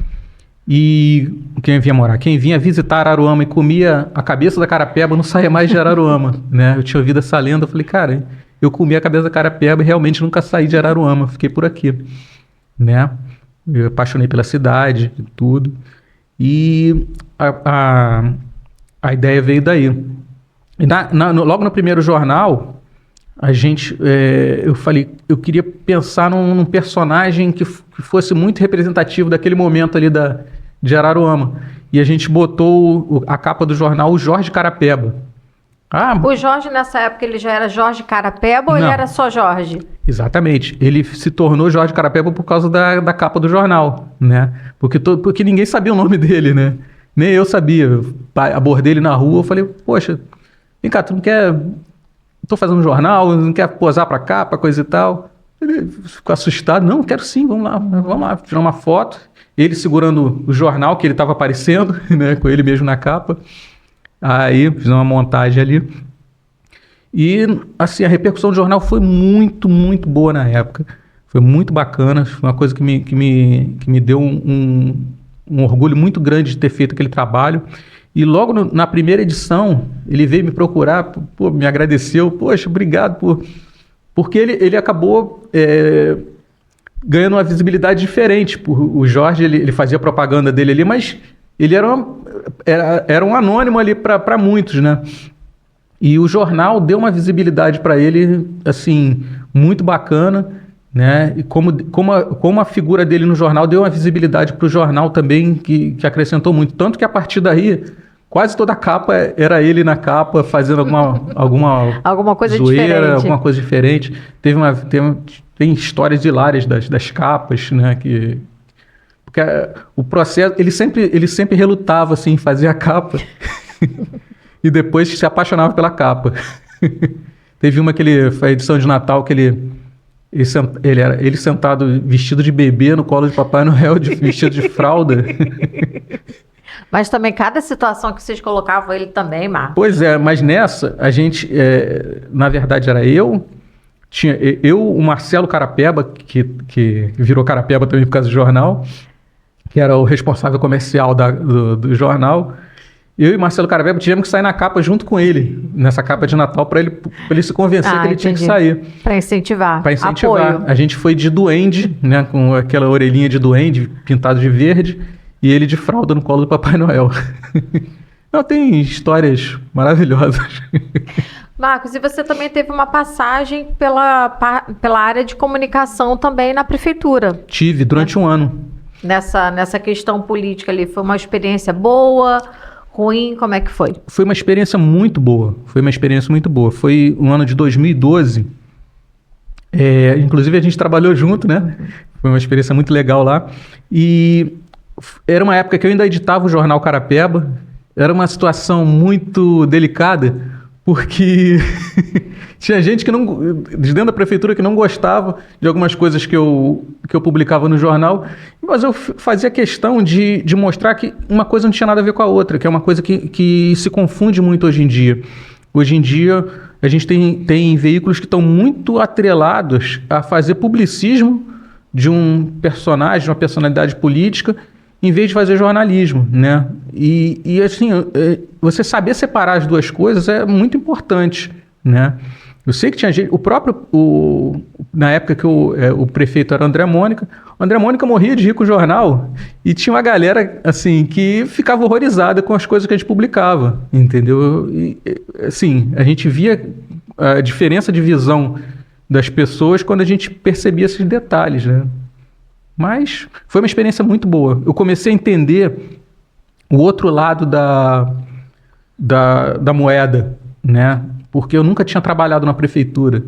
[SPEAKER 2] quem vinha visitar Araruama e comia a cabeça da carapeba não saía mais de Araruama, né? Eu tinha ouvido essa lenda, eu falei, cara, eu comi a cabeça da carapeba e realmente nunca saí de Araruama, fiquei por aqui, né? Eu apaixonei pela cidade e tudo. E a ideia veio daí. E logo no primeiro jornal, eu falei, eu queria pensar num personagem que fosse muito representativo daquele momento ali de Araruama. E a gente botou a capa do jornal, o Jorge Carapeba.
[SPEAKER 1] O Jorge, nessa época, ele já era Jorge Carapeba ou ele era só Jorge?
[SPEAKER 2] Exatamente. Ele se tornou Jorge Carapeba por causa da capa do jornal, né? Porque ninguém sabia o nome dele, né? Nem eu sabia. Abordei ele na rua, eu falei, poxa, vem cá, tu não quer... Estou fazendo um jornal, não quer posar para capa, coisa e tal. Ele ficou assustado. Não, quero sim, vamos lá, tirar uma foto. Ele segurando o jornal que ele estava aparecendo, né, com ele mesmo na capa. Aí fiz uma montagem ali. E assim, a repercussão do jornal foi muito, muito boa na época. Foi muito bacana, foi uma coisa que me deu um orgulho muito grande de ter feito aquele trabalho. E logo na primeira edição, ele veio me procurar, me agradeceu. Poxa, obrigado porque ele acabou ganhando uma visibilidade diferente. O Jorge, ele fazia propaganda dele ali, mas ele era um anônimo ali para muitos, né? E o jornal deu uma visibilidade para ele, assim, muito bacana, né? E como a figura dele no jornal deu uma visibilidade para o jornal também, que acrescentou muito. Tanto que a partir daí, quase toda a capa era ele na capa, fazendo alguma
[SPEAKER 1] coisa
[SPEAKER 2] zoeira,
[SPEAKER 1] diferente.
[SPEAKER 2] alguma coisa diferente. Tem histórias hilárias das capas, né? Porque o processo, ele sempre relutava assim, em fazer a capa e depois se apaixonava pela capa. Teve uma foi a edição de Natal que ele sentado vestido de bebê no colo de Papai Noel, vestido de fralda.
[SPEAKER 1] Mas também cada situação que vocês colocavam ele também, Marcos.
[SPEAKER 2] Pois é, mas nessa, a gente, na verdade era eu, o Marcelo Carapeba, que virou Carapeba também por causa do jornal, que era o responsável comercial do jornal. Eu e Marcelo Carapeba tivemos que sair na capa junto com ele, nessa capa de Natal, para ele se convencer que ele tinha que sair.
[SPEAKER 1] Para incentivar.
[SPEAKER 2] Para incentivar.
[SPEAKER 1] Apoio.
[SPEAKER 2] A gente foi de duende, né, com aquela orelhinha de duende pintado de verde, e ele de fralda no colo do Papai Noel. Não, tem histórias maravilhosas.
[SPEAKER 1] Marcos, e você também teve uma passagem pela área de comunicação também na prefeitura.
[SPEAKER 2] Tive, durante um ano.
[SPEAKER 1] Nessa questão política ali, foi uma experiência boa, ruim, como é que foi?
[SPEAKER 2] Foi uma experiência muito boa, Foi um ano de 2012, inclusive a gente trabalhou junto, né? Foi uma experiência muito legal lá. E era uma época que eu ainda editava o jornal Carapeba, era uma situação muito delicada, porque tinha gente de dentro da prefeitura que não gostava de algumas coisas que eu publicava no jornal, mas eu fazia questão de mostrar que uma coisa não tinha nada a ver com a outra, que é uma coisa que se confunde muito hoje em dia. Hoje em dia, a gente tem veículos que estão muito atrelados a fazer publicismo de um personagem, de uma personalidade política, em vez de fazer jornalismo, né? E assim, você saber separar as duas coisas é muito importante, né? Eu sei que tinha gente, na época que o prefeito era o André Mônica morria de rir com o jornal e tinha uma galera, assim, que ficava horrorizada com as coisas que a gente publicava, entendeu? E, assim, a gente via a diferença de visão das pessoas quando a gente percebia esses detalhes, né? Mas foi uma experiência muito boa. Eu comecei a entender o outro lado da moeda, né? Porque eu nunca tinha trabalhado na prefeitura.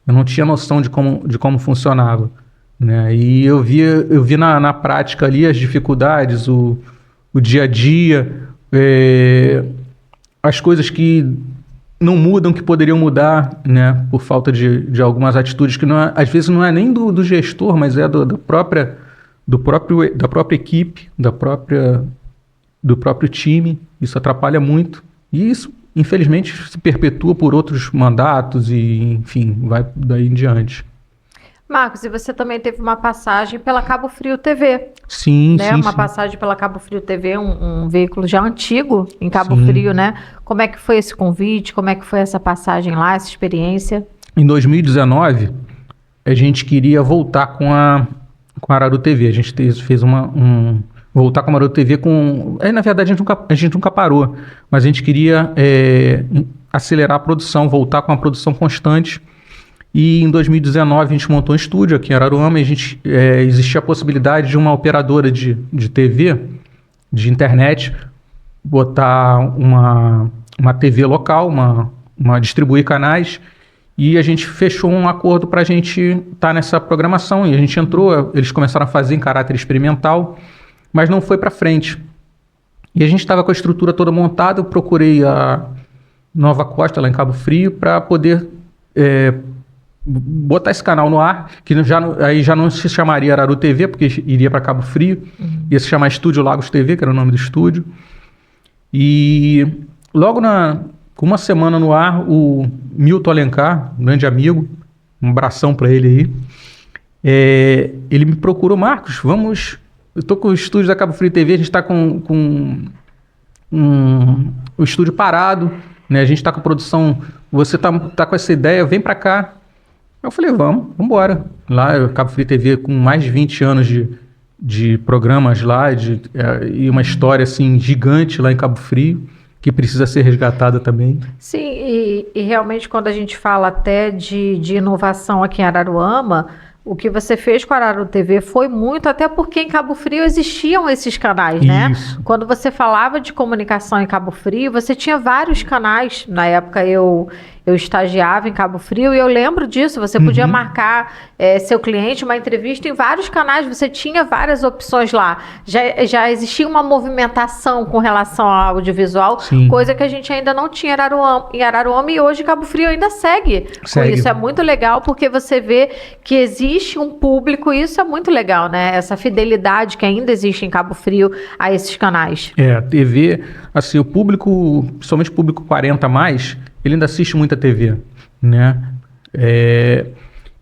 [SPEAKER 2] Eu não tinha noção de como funcionava, né? E eu vi na prática ali as dificuldades, o dia a dia, as coisas que não mudam, que poderiam mudar, né? Por falta de algumas atitudes que às vezes não é nem do gestor, mas é da própria equipe, do próprio time. Isso atrapalha muito. E isso, infelizmente, se perpetua por outros mandatos e, enfim, vai daí em diante.
[SPEAKER 1] Marcos, e você também teve uma passagem pela Cabo Frio TV.
[SPEAKER 2] Sim,
[SPEAKER 1] né?
[SPEAKER 2] sim.
[SPEAKER 1] Uma passagem pela Cabo Frio TV, um veículo já antigo em Cabo Frio, né? Como é que foi esse convite? Como é que foi essa passagem lá, essa experiência? Em
[SPEAKER 2] 2019, a gente queria voltar com a Araru TV. A gente fez voltar com a Araru TV com... na verdade, a gente nunca parou, mas a gente queria acelerar a produção, voltar com a produção constante. E em 2019 a gente montou um estúdio aqui em Araruama e existia a possibilidade de uma operadora de TV, de internet, botar uma TV local, distribuir canais, e a gente fechou um acordo para a gente estar nessa programação. E a gente entrou, eles começaram a fazer em caráter experimental, mas não foi para frente. E a gente estava com a estrutura toda montada, eu procurei a Nova Costa, lá em Cabo Frio, para poder botar esse canal no ar, que aí já não se chamaria Araru TV, porque iria para Cabo Frio, ia se chamar Estúdio Lagos TV, que era o nome do estúdio. E logo com uma semana no ar, o Milton Alencar, um grande amigo, um abração para ele aí, ele me procurou: Marcos, eu estou com o estúdio da Cabo Frio TV, a gente está com o estúdio parado, né? A gente está com a produção, você tá com essa ideia, vem para cá. Eu falei, vamos embora. Lá, Cabo Frio TV com mais de 20 anos de programas lá, e uma história assim gigante lá em Cabo Frio, que precisa ser resgatada também.
[SPEAKER 1] Sim, e realmente quando a gente fala até de inovação aqui em Araruama, o que você fez com a Araru TV foi muito, até porque em Cabo Frio existiam esses canais, né?
[SPEAKER 2] Isso.
[SPEAKER 1] Quando você falava de comunicação em Cabo Frio, você tinha vários canais. Na época eu estagiava em Cabo Frio e eu lembro disso. Você podia marcar seu cliente uma entrevista em vários canais, você tinha várias opções lá. Já existia uma movimentação com relação ao audiovisual,
[SPEAKER 2] Sim.
[SPEAKER 1] coisa que a gente ainda não tinha em Araruama, e hoje Cabo Frio ainda segue com isso. É muito legal porque você vê que existe um público, e isso é muito legal, né? Essa fidelidade que ainda existe em Cabo Frio a esses canais.
[SPEAKER 2] A TV, assim, o público, principalmente o público 40 a mais, ele ainda assiste muita TV, né?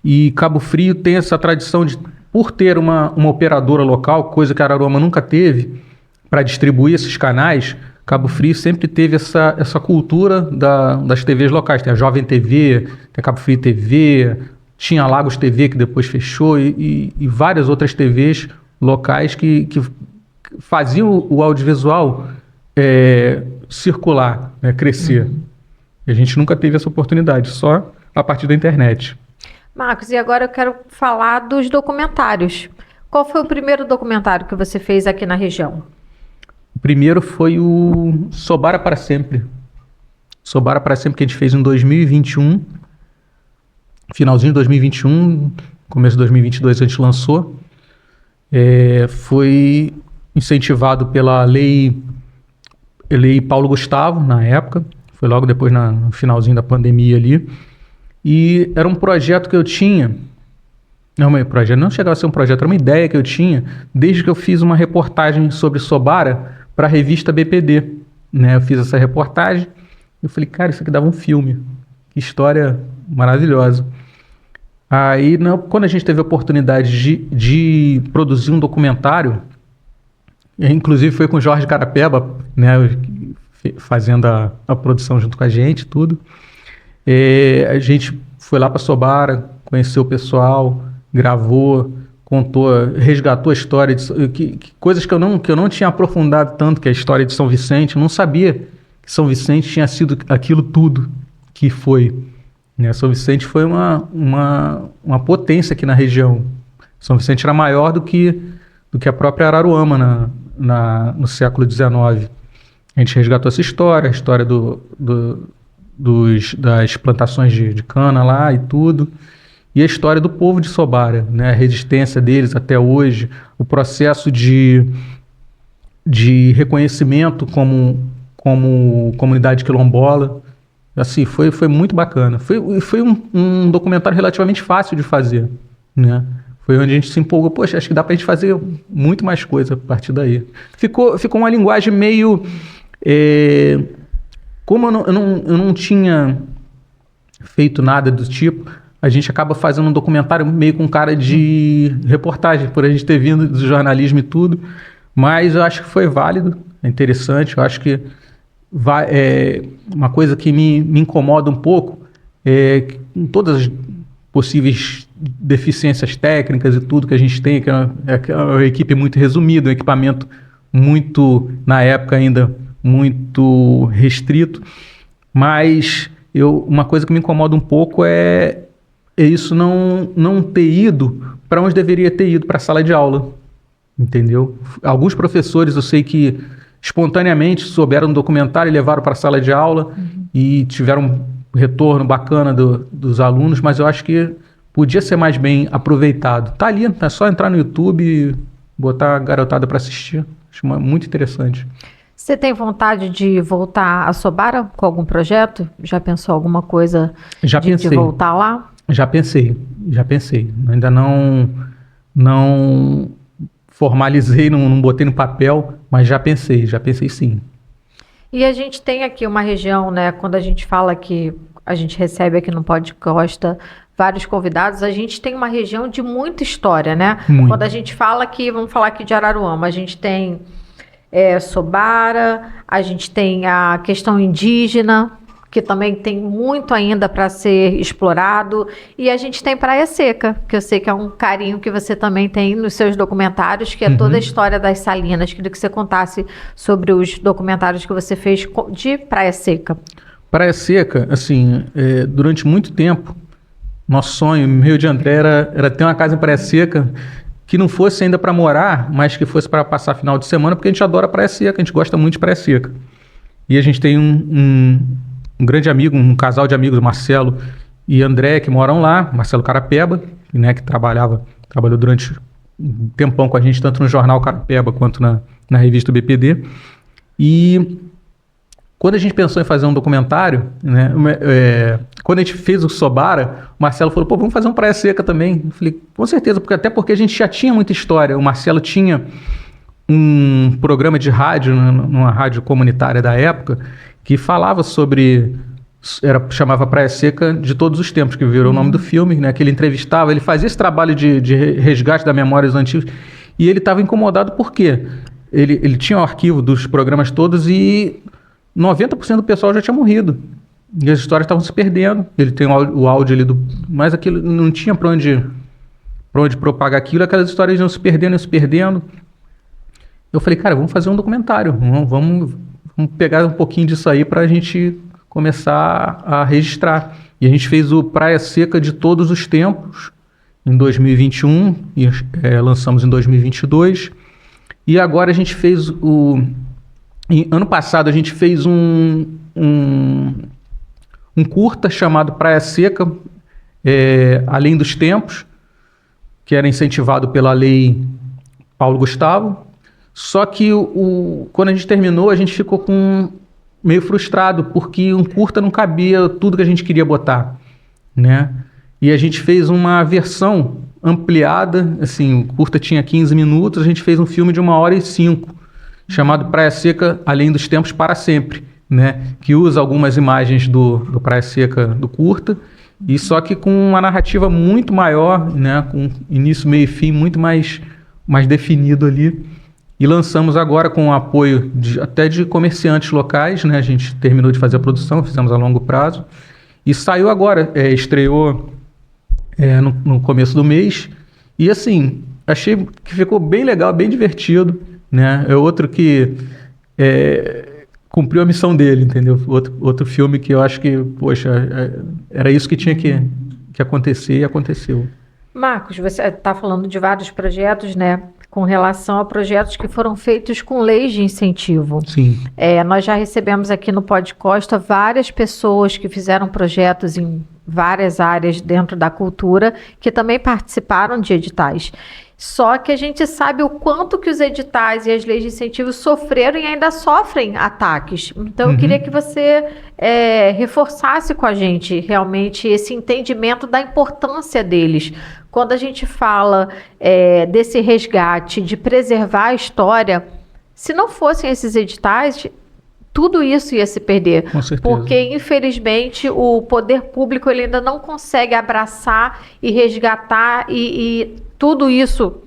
[SPEAKER 2] E Cabo Frio tem essa tradição de, por ter uma operadora local, coisa que Araruama nunca teve, para distribuir esses canais, Cabo Frio sempre teve essa cultura das TVs locais. Tem a Jovem TV, tem a Cabo Frio TV, tinha a Lagos TV, que depois fechou, e várias outras TVs locais que faziam o audiovisual circular, né, crescer. E a gente nunca teve essa oportunidade, só a partir da internet.
[SPEAKER 1] Marcos, e agora eu quero falar dos documentários. Qual foi o primeiro documentário que você fez aqui na região?
[SPEAKER 2] O primeiro foi o Sobara para Sempre. Sobara para Sempre, que a gente fez em 2021. Finalzinho de 2021, começo de 2022 a gente lançou. Foi incentivado pela lei Paulo Gustavo, na época. Foi logo depois, no finalzinho da pandemia ali. E era um projeto que eu tinha. Não chegava a ser um projeto, era uma ideia que eu tinha desde que eu fiz uma reportagem sobre Sobara para a revista BPD. Né? Eu fiz essa reportagem e eu falei, cara, isso aqui dava um filme. Que história maravilhosa. Aí, quando a gente teve a oportunidade de produzir um documentário, inclusive foi com o Jorge Carapeba, né, fazendo a produção junto com a gente, tudo. A gente foi lá para Sobara, conheceu o pessoal, gravou, contou, resgatou a história, coisas que eu não tinha aprofundado tanto, que é a história de São Vicente. Eu não sabia que São Vicente tinha sido aquilo tudo que foi. São Vicente foi uma potência aqui na região. São Vicente era maior do que a própria Araruama no século XIX. A gente resgatou essa história, a história das plantações de cana lá e tudo, e a história do povo de Sobara, né? A resistência deles até hoje, o processo de reconhecimento como comunidade quilombola. Assim, foi muito bacana. Foi um documentário relativamente fácil de fazer, né? Foi onde a gente se empolgou. Poxa, acho que dá pra gente fazer muito mais coisa a partir daí. Ficou uma linguagem meio... como eu não tinha feito nada do tipo, a gente acaba fazendo um documentário meio com cara de reportagem, por a gente ter vindo do jornalismo e tudo. Mas eu acho que foi válido, é interessante. Eu acho que uma coisa que me incomoda um pouco é com todas as possíveis deficiências técnicas e tudo que a gente tem, que é uma equipe muito resumida, um equipamento muito, na época ainda, muito restrito, mas uma coisa que me incomoda um pouco é isso não ter ido para onde deveria ter ido, para a sala de aula, entendeu? Alguns professores eu sei que espontaneamente souberam do documentário e levaram para a sala de aula e tiveram um retorno bacana dos alunos, mas eu acho que podia ser mais bem aproveitado. Tá ali, é só entrar no YouTube e botar a garotada para assistir. Acho muito interessante.
[SPEAKER 1] Você tem vontade de voltar a Sobara com algum projeto? Já pensou alguma coisa de voltar lá?
[SPEAKER 2] Já pensei. Ainda não formalizei, não botei no papel, mas já pensei sim.
[SPEAKER 1] E a gente tem aqui uma região, né? Quando a gente fala que a gente recebe aqui no Podcosta vários convidados, a gente tem uma região de muita história, né?
[SPEAKER 2] Muito.
[SPEAKER 1] Quando a gente fala aqui, vamos falar aqui de Araruama, a gente tem Sobara, a gente tem a questão indígena, que também tem muito ainda para ser explorado. E a gente tem Praia Seca, que eu sei que é um carinho que você também tem nos seus documentários, que é toda a história das salinas. Queria que você contasse sobre os documentários que você fez de Praia Seca.
[SPEAKER 2] Praia Seca, assim, durante muito tempo, nosso sonho, meu de André, era ter uma casa em Praia Seca que não fosse ainda para morar, mas que fosse para passar final de semana, porque a gente adora Praia Seca, a gente gosta muito de Praia Seca. E a gente tem um grande amigo, um casal de amigos, Marcelo e André, que moram lá, Marcelo Carapeba, né, que trabalhou durante um tempão com a gente, tanto no jornal Carapeba quanto na revista BPD. E quando a gente pensou em fazer um documentário, né, quando a gente fez o Sobara, o Marcelo falou, vamos fazer um Praia Seca também. Eu falei, com certeza, até porque a gente já tinha muita história. O Marcelo tinha um programa de rádio, numa rádio comunitária da época, que falava sobre, chamava Praia Seca de Todos os Tempos, que virou o nome do filme, né, que ele entrevistava, ele fazia esse trabalho de resgate da memória dos antigos, e ele estava incomodado porque ele tinha o arquivo dos programas todos e 90% do pessoal já tinha morrido. E as histórias estavam se perdendo. Ele tem o áudio ali mas aquilo não tinha para onde propagar aquilo, aquelas histórias iam se perdendo. Eu falei, cara, vamos fazer um documentário. Vamos pegar um pouquinho disso aí para a gente começar a registrar. E a gente fez o Praia Seca de Todos os Tempos em 2021 e lançamos em 2022. E agora a gente fez ano passado a gente fez um curta chamado Praia Seca, Além dos Tempos, que era incentivado pela lei Paulo Gustavo. Só que quando a gente terminou, a gente ficou meio frustrado, porque um curta não cabia tudo que a gente queria botar, né? E a gente fez uma versão ampliada, assim, o curta tinha 15 minutos, a gente fez um filme de 1h05, chamado Praia Seca, Além dos Tempos para Sempre, né? Que usa algumas imagens do Praia Seca do curta, e só que com uma narrativa muito maior, né? Com início, meio e fim muito mais definido ali. E lançamos agora com o apoio até de comerciantes locais, né? A gente terminou de fazer a produção, fizemos a longo prazo, e saiu agora, estreou no começo do mês, e assim, achei que ficou bem legal, bem divertido, né? É outro que cumpriu a missão dele, entendeu? Outro filme que eu acho que, poxa, era isso que tinha que acontecer e aconteceu.
[SPEAKER 1] Marcos, você está falando de vários projetos, né? Com relação a projetos que foram feitos com leis de incentivo.
[SPEAKER 2] Sim.
[SPEAKER 1] Nós já recebemos aqui no Podcosta várias pessoas que fizeram projetos em várias áreas dentro da cultura, que também participaram de editais. Só que a gente sabe o quanto que os editais e as leis de incentivo sofreram e ainda sofrem ataques. Então, eu queria que você reforçasse com a gente realmente esse entendimento da importância deles. Quando a gente fala desse resgate, de preservar a história, se não fossem esses editais, tudo isso ia se perder.
[SPEAKER 2] Com certeza.
[SPEAKER 1] Porque, infelizmente, o poder público ele ainda não consegue abraçar e resgatar e tudo isso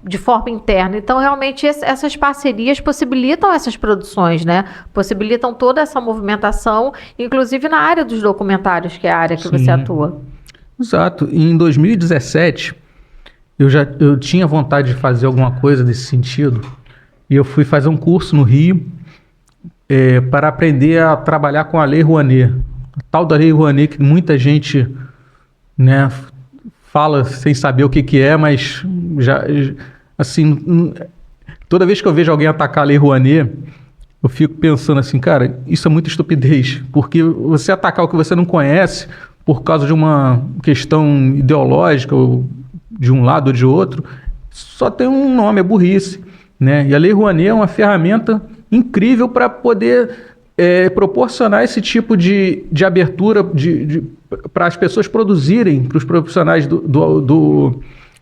[SPEAKER 1] de forma interna. Então, realmente, essas parcerias possibilitam essas produções, né? Possibilitam toda essa movimentação, inclusive na área dos documentários, que é a área que você atua.
[SPEAKER 2] Exato. Em 2017, eu tinha vontade de fazer alguma coisa nesse sentido, e eu fui fazer um curso no Rio para aprender a trabalhar com a Lei Rouanet. A tal da Lei Rouanet que muita gente, né, fala sem saber o que é, mas já, assim, toda vez que eu vejo alguém atacar a Lei Rouanet, eu fico pensando assim, cara, isso é muita estupidez, porque você atacar o que você não conhece por causa de uma questão ideológica, ou de um lado ou de outro, só tem um nome, é burrice, né? E a Lei Rouanet é uma ferramenta incrível para poder proporcionar esse tipo de abertura para as pessoas produzirem, para os profissionais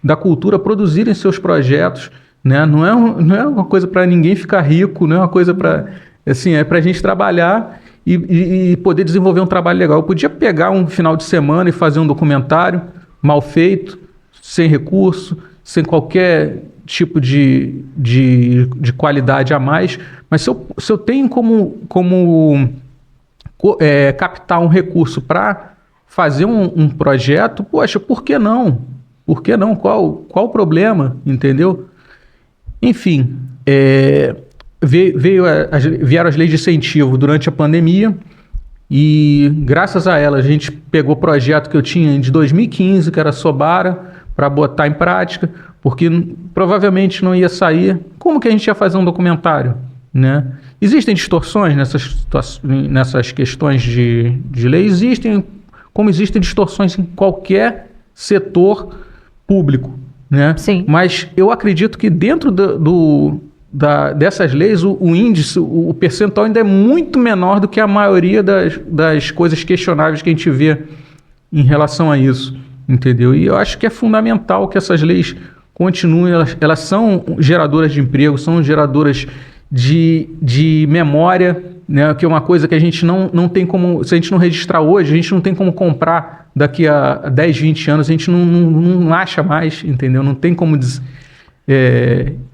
[SPEAKER 2] da cultura produzirem seus projetos, né? Não é uma coisa para ninguém ficar rico, não é uma coisa para... Assim, é para a gente trabalhar e poder desenvolver um trabalho legal. Eu podia pegar um final de semana e fazer um documentário mal feito, sem recurso, sem qualquer tipo de qualidade a mais, mas se eu tenho como captar um recurso para fazer um projeto, poxa, por que não? Por que não? Qual o problema? Entendeu? Enfim, vieram as leis de incentivo durante a pandemia e, graças a elas, a gente pegou o projeto que eu tinha de 2015, que era Sobara, para botar em prática, porque provavelmente não ia sair. Como que a gente ia fazer um documentário, né? Existem distorções nessas questões de lei? Existem, como existem distorções em qualquer setor público, né?
[SPEAKER 1] Sim.
[SPEAKER 2] Mas eu acredito que dentro dessas leis, o índice, o percentual ainda é muito menor do que a maioria das coisas questionáveis que a gente vê em relação a isso, entendeu? E eu acho que é fundamental que essas leis continuem, elas são geradoras de emprego, são geradoras de memória, né? Que é uma coisa que a gente não tem como, se a gente não registrar hoje, a gente não tem como comprar daqui a 10, 20 anos, a gente não acha mais, entendeu? Não tem como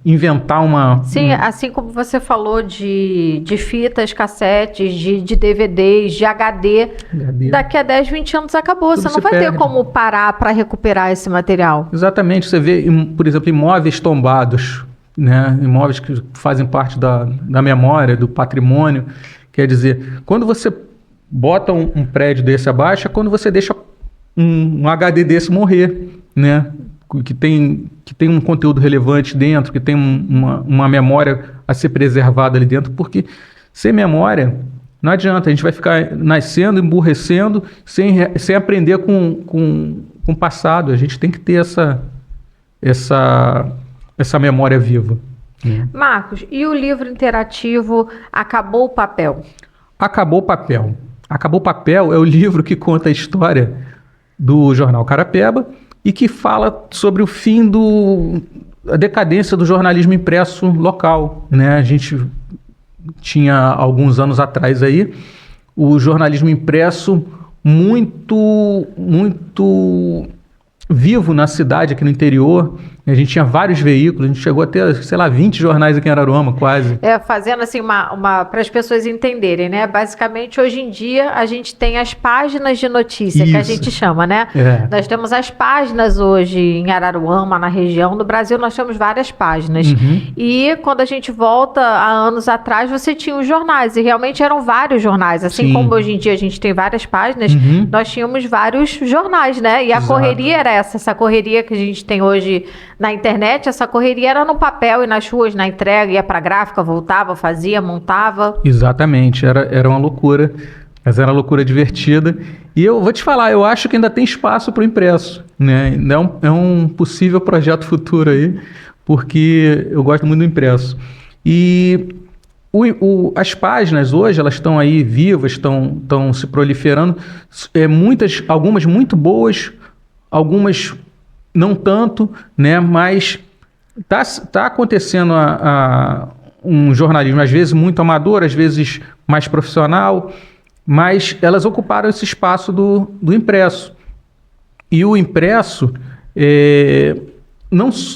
[SPEAKER 2] inventar uma...
[SPEAKER 1] Sim, assim como você falou de fitas, cassetes, de DVDs, de HD, daqui a 10, 20 anos acabou. Tudo você não vai ter como parar para recuperar esse material.
[SPEAKER 2] Exatamente. Você vê, por exemplo, imóveis tombados, né? Imóveis que fazem parte da memória, do patrimônio. Quer dizer, quando você bota um prédio desse abaixo, é quando você deixa um HD desse morrer, né? Que tem um conteúdo relevante dentro, que tem uma memória a ser preservada ali dentro, porque sem memória não adianta, a gente vai ficar nascendo, emburrecendo, sem aprender com o passado. A gente tem que ter essa memória viva.
[SPEAKER 1] Marcos, e o livro interativo Acabou o Papel?
[SPEAKER 2] Acabou o Papel. Acabou o Papel é o livro que conta a história do jornal Carapeba e que fala sobre o fim a decadência do jornalismo impresso local, né? A gente tinha alguns anos atrás aí o jornalismo impresso muito vivo na cidade, aqui no interior. A gente tinha vários veículos, a gente chegou a ter, 20 jornais aqui em Araruama, quase.
[SPEAKER 1] Fazendo assim para as pessoas entenderem, né? Basicamente, hoje em dia, a gente tem as páginas de notícia, que a gente chama, né? Nós temos as páginas hoje em Araruama, na região. No Brasil, nós temos várias páginas. E quando a gente volta há anos atrás, você tinha os jornais, e realmente eram vários jornais. Assim como hoje em dia a gente tem várias páginas, nós tínhamos vários jornais, né? E a correria era essa correria que a gente tem hoje na internet, essa correria era no papel e nas ruas, na entrega, ia para a gráfica, voltava, fazia, montava.
[SPEAKER 2] Exatamente, era uma loucura, mas era uma loucura divertida. E eu vou te falar, eu acho que ainda tem espaço para o impresso, né? É um possível projeto futuro aí, porque eu gosto muito do impresso. E as páginas hoje, elas estão aí vivas, estão se proliferando, algumas muito boas, algumas não tanto, né? Mas tá acontecendo um jornalismo, às vezes muito amador, às vezes mais profissional, mas elas ocuparam esse espaço do impresso. E o impresso,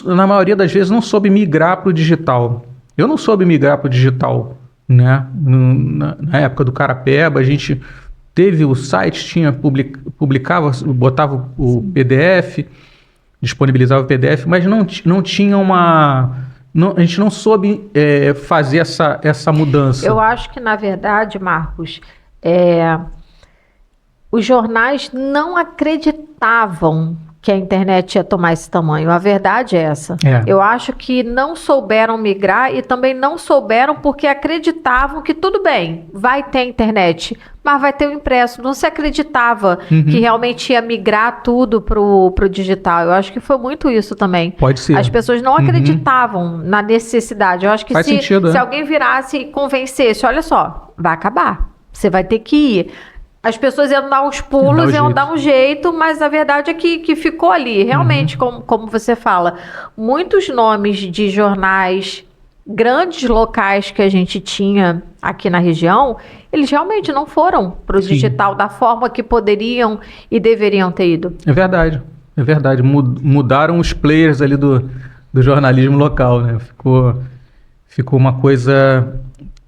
[SPEAKER 2] na maioria das vezes, não soube migrar para o digital. Eu não soube migrar para o digital, né? Na época do Carapeba, a gente teve o site, publicava, botava o PDF, disponibilizava o PDF, mas não tinha a gente não soube fazer essa mudança.
[SPEAKER 1] Eu acho que, na verdade, Marcos, os jornais não acreditavam que a internet ia tomar esse tamanho. A verdade é essa. Eu acho que não souberam migrar e também não souberam porque acreditavam que tudo bem, vai ter internet, mas vai ter o impresso. Não se acreditava que realmente ia migrar tudo pro digital. Eu acho que foi muito isso também.
[SPEAKER 2] Pode ser.
[SPEAKER 1] As pessoas não acreditavam na necessidade. Eu acho que se alguém virasse e convencesse, olha só, vai acabar. Você vai ter que ir. As pessoas iam dar uns pulos, iam dar um jeito, mas a verdade é que ficou ali. Realmente, como você fala, muitos nomes de jornais, grandes locais que a gente tinha aqui na região, eles realmente não foram para o digital da forma que poderiam e deveriam ter ido.
[SPEAKER 2] É verdade. Mudaram os players ali do jornalismo local, né? Ficou uma coisa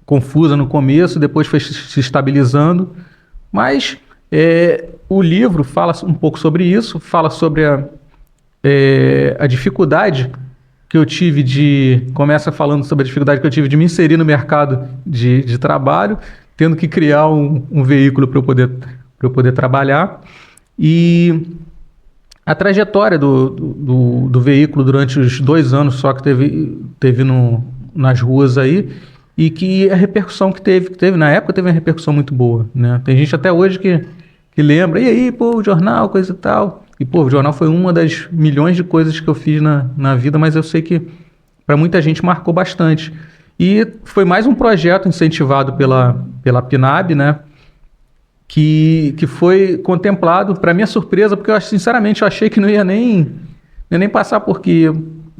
[SPEAKER 2] confusa no começo, depois foi se estabilizando. Mas o livro fala um pouco sobre isso, fala sobre a dificuldade que eu tive começa falando sobre a dificuldade que eu tive de me inserir no mercado de trabalho, tendo que criar um veículo para eu poder trabalhar. E a trajetória do veículo durante os 2 anos só que teve nas ruas aí, e que a repercussão que teve na época, teve uma repercussão muito boa, né? Tem gente até hoje que lembra, e aí, pô, o jornal, coisa e tal. E, pô, o jornal foi uma das milhões de coisas que eu fiz na vida, mas eu sei que para muita gente marcou bastante. E foi mais um projeto incentivado pela PNAB, né? Que foi contemplado, para minha surpresa, porque sinceramente eu achei que não ia nem passar, porque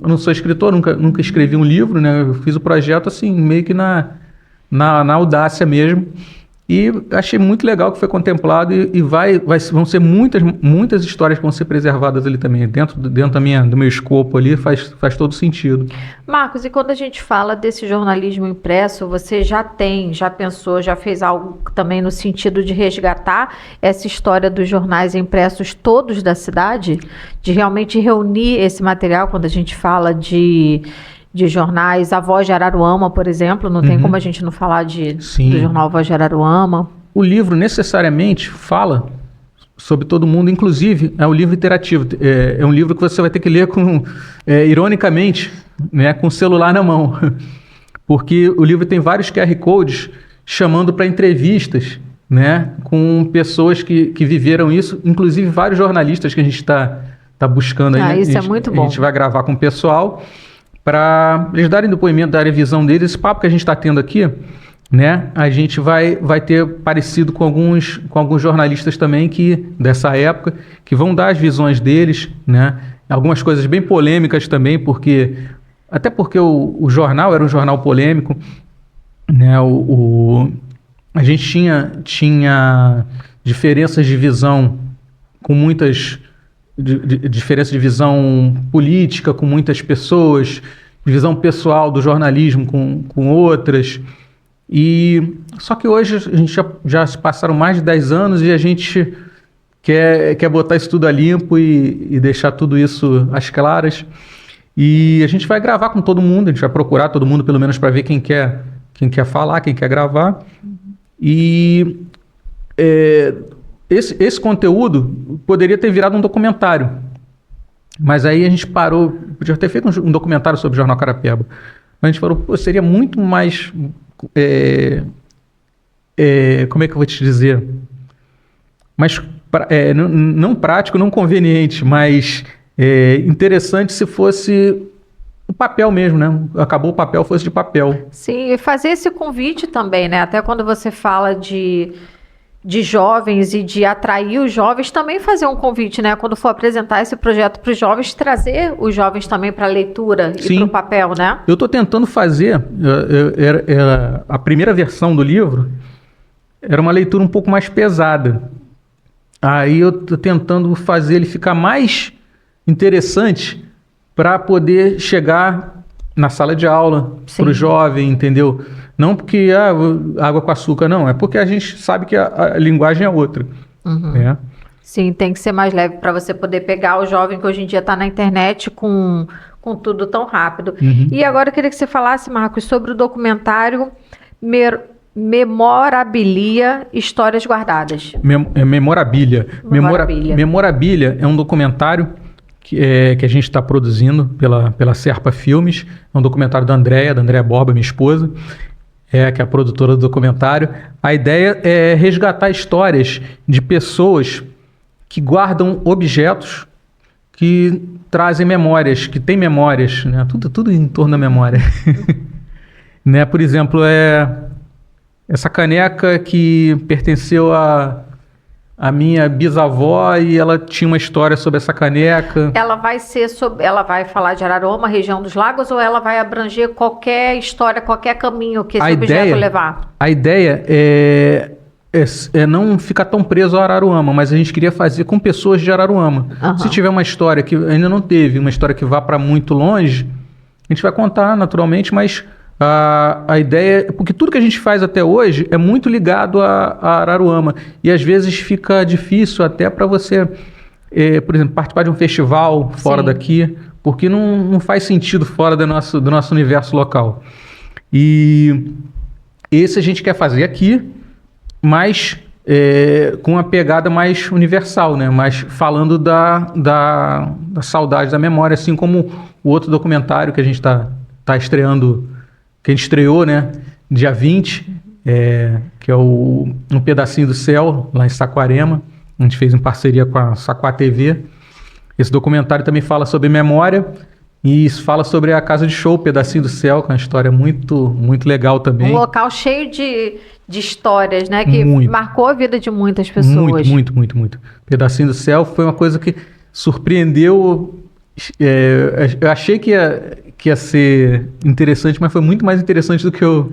[SPEAKER 2] eu não sou escritor, nunca escrevi um livro, né? Eu fiz o projeto assim, meio que na audácia mesmo. E achei muito legal que foi contemplado e vão ser muitas histórias que vão ser preservadas ali também. Dentro do meu escopo ali faz todo sentido.
[SPEAKER 1] Marcos, e quando a gente fala desse jornalismo impresso, você já pensou, já fez algo também no sentido de resgatar essa história dos jornais impressos todos da cidade? De realmente reunir esse material quando a gente fala de jornais, A Voz de Araruama, por exemplo, não tem como a gente não falar do jornal A Voz de Araruama.
[SPEAKER 2] O livro necessariamente fala sobre todo mundo, inclusive é um livro interativo, é um livro que você vai ter que ler ironicamente, né, com o celular na mão, porque o livro tem vários QR Codes chamando para entrevistas, né, com pessoas que viveram isso, inclusive vários jornalistas que a gente está buscando aí.
[SPEAKER 1] Isso é muito bom.
[SPEAKER 2] A gente vai gravar com o pessoal para eles darem depoimento, darem a visão deles. Esse papo que a gente está tendo aqui, né, a gente vai ter parecido com alguns jornalistas também dessa época, que vão dar as visões deles, né, algumas coisas bem polêmicas também, até porque o jornal era um jornal polêmico, né, a gente tinha diferenças de visão com muitas... diferença de visão política com muitas pessoas, visão pessoal do jornalismo com outras. Só que hoje a gente já se passaram mais de 10 anos e a gente quer botar isso tudo a limpo e deixar tudo isso às claras. E a gente vai gravar com todo mundo, a gente vai procurar todo mundo pelo menos para ver quem quer falar, quem quer gravar. E esse conteúdo poderia ter virado um documentário, mas aí a gente parou, podia ter feito um documentário sobre o Jornal Carapeba, mas a gente falou, pô, seria muito mais, como é que eu vou te dizer, mas não prático, não conveniente, mas interessante se fosse o papel mesmo, né? Acabou o papel, fosse de papel.
[SPEAKER 1] Sim, e fazer esse convite também, né? Até quando você fala de jovens e de atrair os jovens, também fazer um convite, né? Quando for apresentar esse projeto para os jovens, trazer os jovens também para a leitura e para o papel, né?
[SPEAKER 2] Eu estou tentando fazer, a primeira versão do livro era uma leitura um pouco mais pesada. Aí eu estou tentando fazer ele ficar mais interessante para poder chegar na sala de aula, para o jovem, entendeu? Não porque água com açúcar, não. É porque a gente sabe que a linguagem é outra. Né?
[SPEAKER 1] Sim, tem que ser mais leve para você poder pegar o jovem que hoje em dia está na internet com tudo tão rápido. E agora eu queria que você falasse, Marcos, sobre o documentário Memorabilia, Histórias Guardadas.
[SPEAKER 2] Memorabilia. Memorabilia é um documentário que a gente está produzindo pela Serpa Filmes. É um documentário da Andréia Borba, minha esposa, que é a produtora do documentário. A ideia é resgatar histórias de pessoas que guardam objetos que trazem memórias, que têm memórias, né? Tudo em torno da memória. Né? Por exemplo, essa caneca que pertenceu a minha bisavó e ela tinha uma história sobre essa caneca.
[SPEAKER 1] Ela vai falar de Araruama, região dos lagos, ou ela vai abranger qualquer história, qualquer caminho que esse objeto levar?
[SPEAKER 2] A ideia é não ficar tão preso a Araruama, mas a gente queria fazer com pessoas de Araruama. Se tiver uma história que ainda não teve, uma história que vá para muito longe, a gente vai contar naturalmente, mas A ideia... Porque tudo que a gente faz até hoje é muito ligado a Araruama. E às vezes fica difícil até para você, por exemplo, participar de um festival fora
[SPEAKER 1] Sim.
[SPEAKER 2] daqui, porque não faz sentido fora do nosso universo local. E esse a gente quer fazer aqui, mas com uma pegada mais universal, né? Mas falando da saudade, da memória, assim como o outro documentário que a gente tá estreando, que a gente estreou, né? Dia 20, que é Um Pedacinho do Céu, lá em Saquarema. A gente fez em parceria com a Saquá TV. Esse documentário também fala sobre memória e fala sobre a casa de show, Pedacinho do Céu, que é uma história muito, muito legal também.
[SPEAKER 1] Um local cheio de histórias, né? Que
[SPEAKER 2] Muito.
[SPEAKER 1] marcou a vida de muitas pessoas.
[SPEAKER 2] Muito. Pedacinho do Céu foi uma coisa que surpreendeu. Eu achei que ia ser interessante, mas foi muito mais interessante do que eu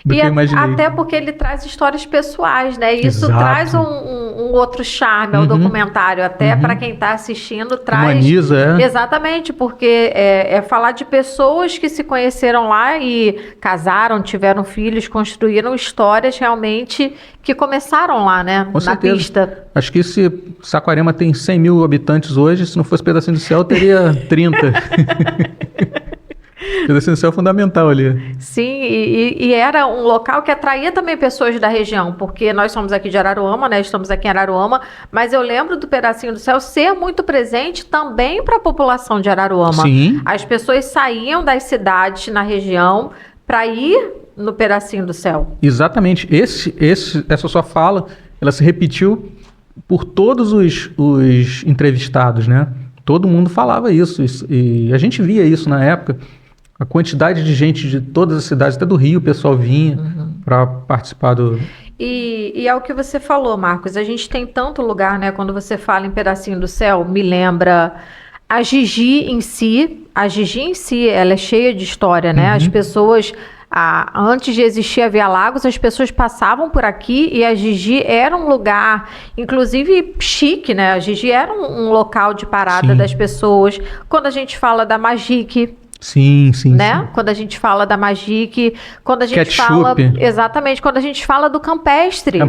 [SPEAKER 2] imaginei.
[SPEAKER 1] Até porque ele traz histórias pessoais, né? Isso
[SPEAKER 2] Exato.
[SPEAKER 1] traz um outro charme ao documentário. Até para quem está assistindo, traz...
[SPEAKER 2] Humaniza,
[SPEAKER 1] Exatamente, porque é falar de pessoas que se conheceram lá e casaram, tiveram filhos, construíram histórias realmente que começaram lá, né?
[SPEAKER 2] Com
[SPEAKER 1] Na
[SPEAKER 2] certeza.
[SPEAKER 1] pista.
[SPEAKER 2] Acho que se Saquarema tem 100 mil habitantes hoje, se não fosse Pedacinho do Céu, teria 30. Pedacinho do Céu é fundamental ali.
[SPEAKER 1] Sim, e era um local que atraía também pessoas da região, porque nós somos aqui de Araruama, né? Estamos aqui em Araruama, mas eu lembro do Pedacinho do Céu ser muito presente também para a população de Araruama.
[SPEAKER 2] Sim.
[SPEAKER 1] As pessoas saíam das cidades na região para ir no Pedacinho do Céu.
[SPEAKER 2] Exatamente. Essa sua fala, ela se repetiu por todos os entrevistados, né? Todo mundo falava isso, e a gente via isso na época. A quantidade de gente de todas as cidades, até do Rio, o pessoal vinha para participar do...
[SPEAKER 1] E é o que você falou, Marcos. A gente tem tanto lugar, né? Quando você fala em Pedacinho do Céu, me lembra a Gigi em si. A Gigi em si, ela é cheia de história, né? As pessoas... antes de existir a Via Lagos, as pessoas passavam por aqui e a Gigi era um lugar, inclusive chique, né? A Gigi era um local de parada
[SPEAKER 2] Sim.
[SPEAKER 1] das pessoas. Quando a gente fala da Magic,
[SPEAKER 2] Sim.
[SPEAKER 1] né? Quando a gente fala da Magic, quando a gente
[SPEAKER 2] Ketchup.
[SPEAKER 1] fala... Exatamente, quando a gente fala do Campestre.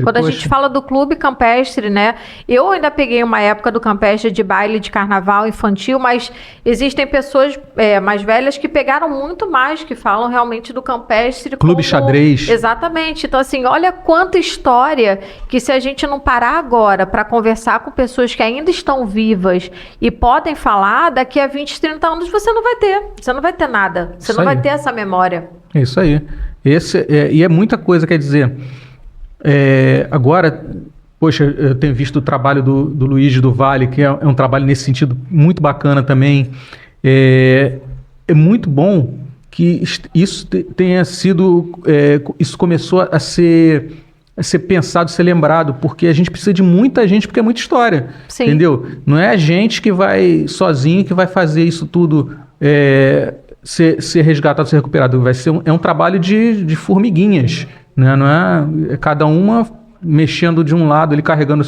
[SPEAKER 1] Quando a gente fala do Clube Campestre, né? Eu ainda peguei uma época do Campestre de baile de carnaval infantil, mas existem pessoas mais velhas que pegaram muito mais, que falam realmente do Campestre
[SPEAKER 2] Clube Xadrez.
[SPEAKER 1] Exatamente. Então, assim, olha quanta história que se a gente não parar agora para conversar com pessoas que ainda estão vivas e podem falar, daqui a 20, 30 anos você não vai ter. Você não vai ter nada. Você
[SPEAKER 2] Isso
[SPEAKER 1] não vai
[SPEAKER 2] aí.
[SPEAKER 1] ter essa memória.
[SPEAKER 2] É isso aí. E é muita coisa, quer dizer... agora, poxa, eu tenho visto o trabalho do Luiz do Vale, que é um trabalho nesse sentido muito bacana também. É muito bom que isso tenha sido... isso começou a ser pensado, ser lembrado, porque a gente precisa de muita gente, porque é muita história.
[SPEAKER 1] Sim.
[SPEAKER 2] Entendeu? Não é a gente que vai sozinho, que vai fazer isso tudo... ser resgatado, ser recuperado. Vai ser um trabalho de formiguinhas, né? Não é cada uma mexendo de um lado, ele carregando o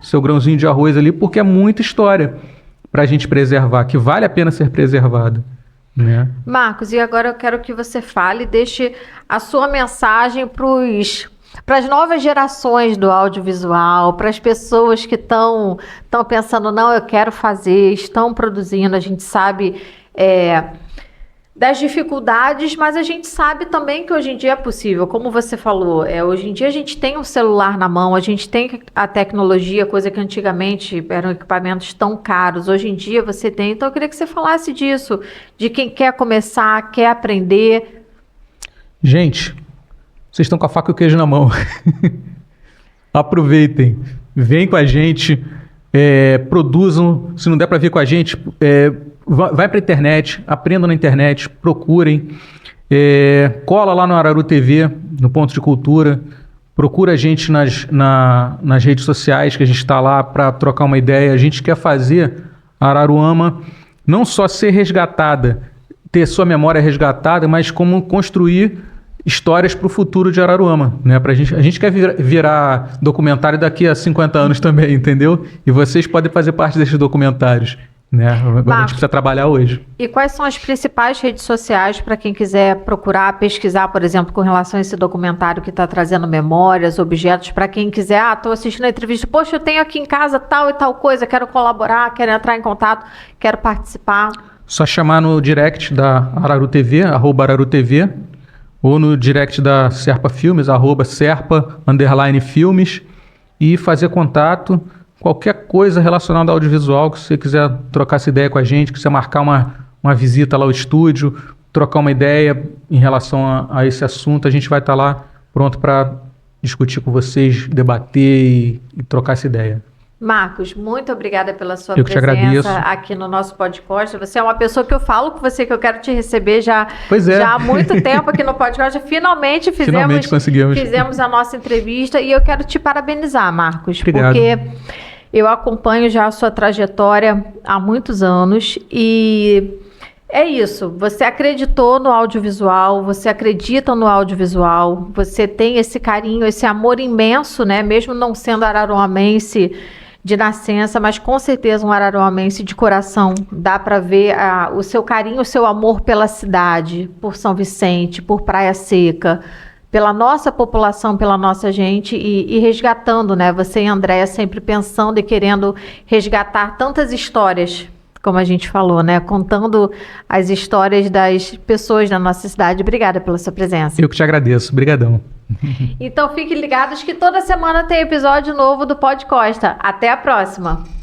[SPEAKER 2] seu grãozinho de arroz ali, porque é muita história para a gente preservar, que vale a pena ser preservado, né?
[SPEAKER 1] Marcos, e agora eu quero que você fale, deixe a sua mensagem para as novas gerações do audiovisual, para as pessoas que estão pensando, não, eu quero fazer, estão produzindo, a gente sabe das dificuldades, mas a gente sabe também que hoje em dia é possível, como você falou, hoje em dia a gente tem um celular na mão, a gente tem a tecnologia, coisa que antigamente eram equipamentos tão caros, hoje em dia você tem, então eu queria que você falasse disso, de quem quer começar, quer aprender.
[SPEAKER 2] Gente, vocês estão com a faca e o queijo na mão. Aproveitem, vem com a gente, produzam, se não der para vir com a gente, vai para a internet, aprendam na internet, procurem, cola lá no Araru TV, no Ponto de Cultura, procura a gente nas redes sociais, que a gente está lá para trocar uma ideia. A gente quer fazer a Araruama não só ser resgatada, ter sua memória resgatada, mas como construir histórias para o futuro de Araruama, né? A gente quer virar documentário daqui a 50 anos também, entendeu? E vocês podem fazer parte desses documentários. né? Agora a gente precisa trabalhar hoje.
[SPEAKER 1] E quais são as principais redes sociais para quem quiser procurar, pesquisar, por exemplo, com relação a esse documentário que está trazendo memórias, objetos, para quem quiser, estou assistindo a entrevista, poxa, eu tenho aqui em casa tal e tal coisa, quero colaborar, quero entrar em contato, quero participar.
[SPEAKER 2] Só chamar no direct da Araru TV, @AraruTV, ou no direct da Serpa Filmes, @Serpa_Filmes, e fazer contato. Qualquer coisa relacionada ao audiovisual, que você quiser trocar essa ideia com a gente, quiser marcar uma visita lá ao estúdio, trocar uma ideia em relação a esse assunto, a gente vai estar lá pronto para discutir com vocês, debater e trocar essa ideia.
[SPEAKER 1] Marcos, muito obrigada pela sua
[SPEAKER 2] Eu que te agradeço.
[SPEAKER 1] aqui no nosso podcast. Você é uma pessoa que eu falo com você, que eu quero te receber já há muito tempo aqui no podcast. Finalmente
[SPEAKER 2] conseguimos.
[SPEAKER 1] Fizemos a nossa entrevista e eu quero te parabenizar, Marcos.
[SPEAKER 2] Obrigado.
[SPEAKER 1] Porque eu acompanho já a sua trajetória há muitos anos e é isso, você acreditou no audiovisual, você acredita no audiovisual, você tem esse carinho, esse amor imenso, né? Mesmo não sendo araruamense de nascença, mas com certeza um araruamense de coração. Dá para ver o seu carinho, o seu amor pela cidade, por São Vicente, por Praia Seca, pela nossa população, pela nossa gente e resgatando, né? Você e a Andréia sempre pensando e querendo resgatar tantas histórias, como a gente falou, né? Contando as histórias das pessoas da nossa cidade. Obrigada pela sua presença.
[SPEAKER 2] Eu que te agradeço. Obrigadão.
[SPEAKER 1] Então fiquem ligados que toda semana tem episódio novo do Pod Costa. Até a próxima!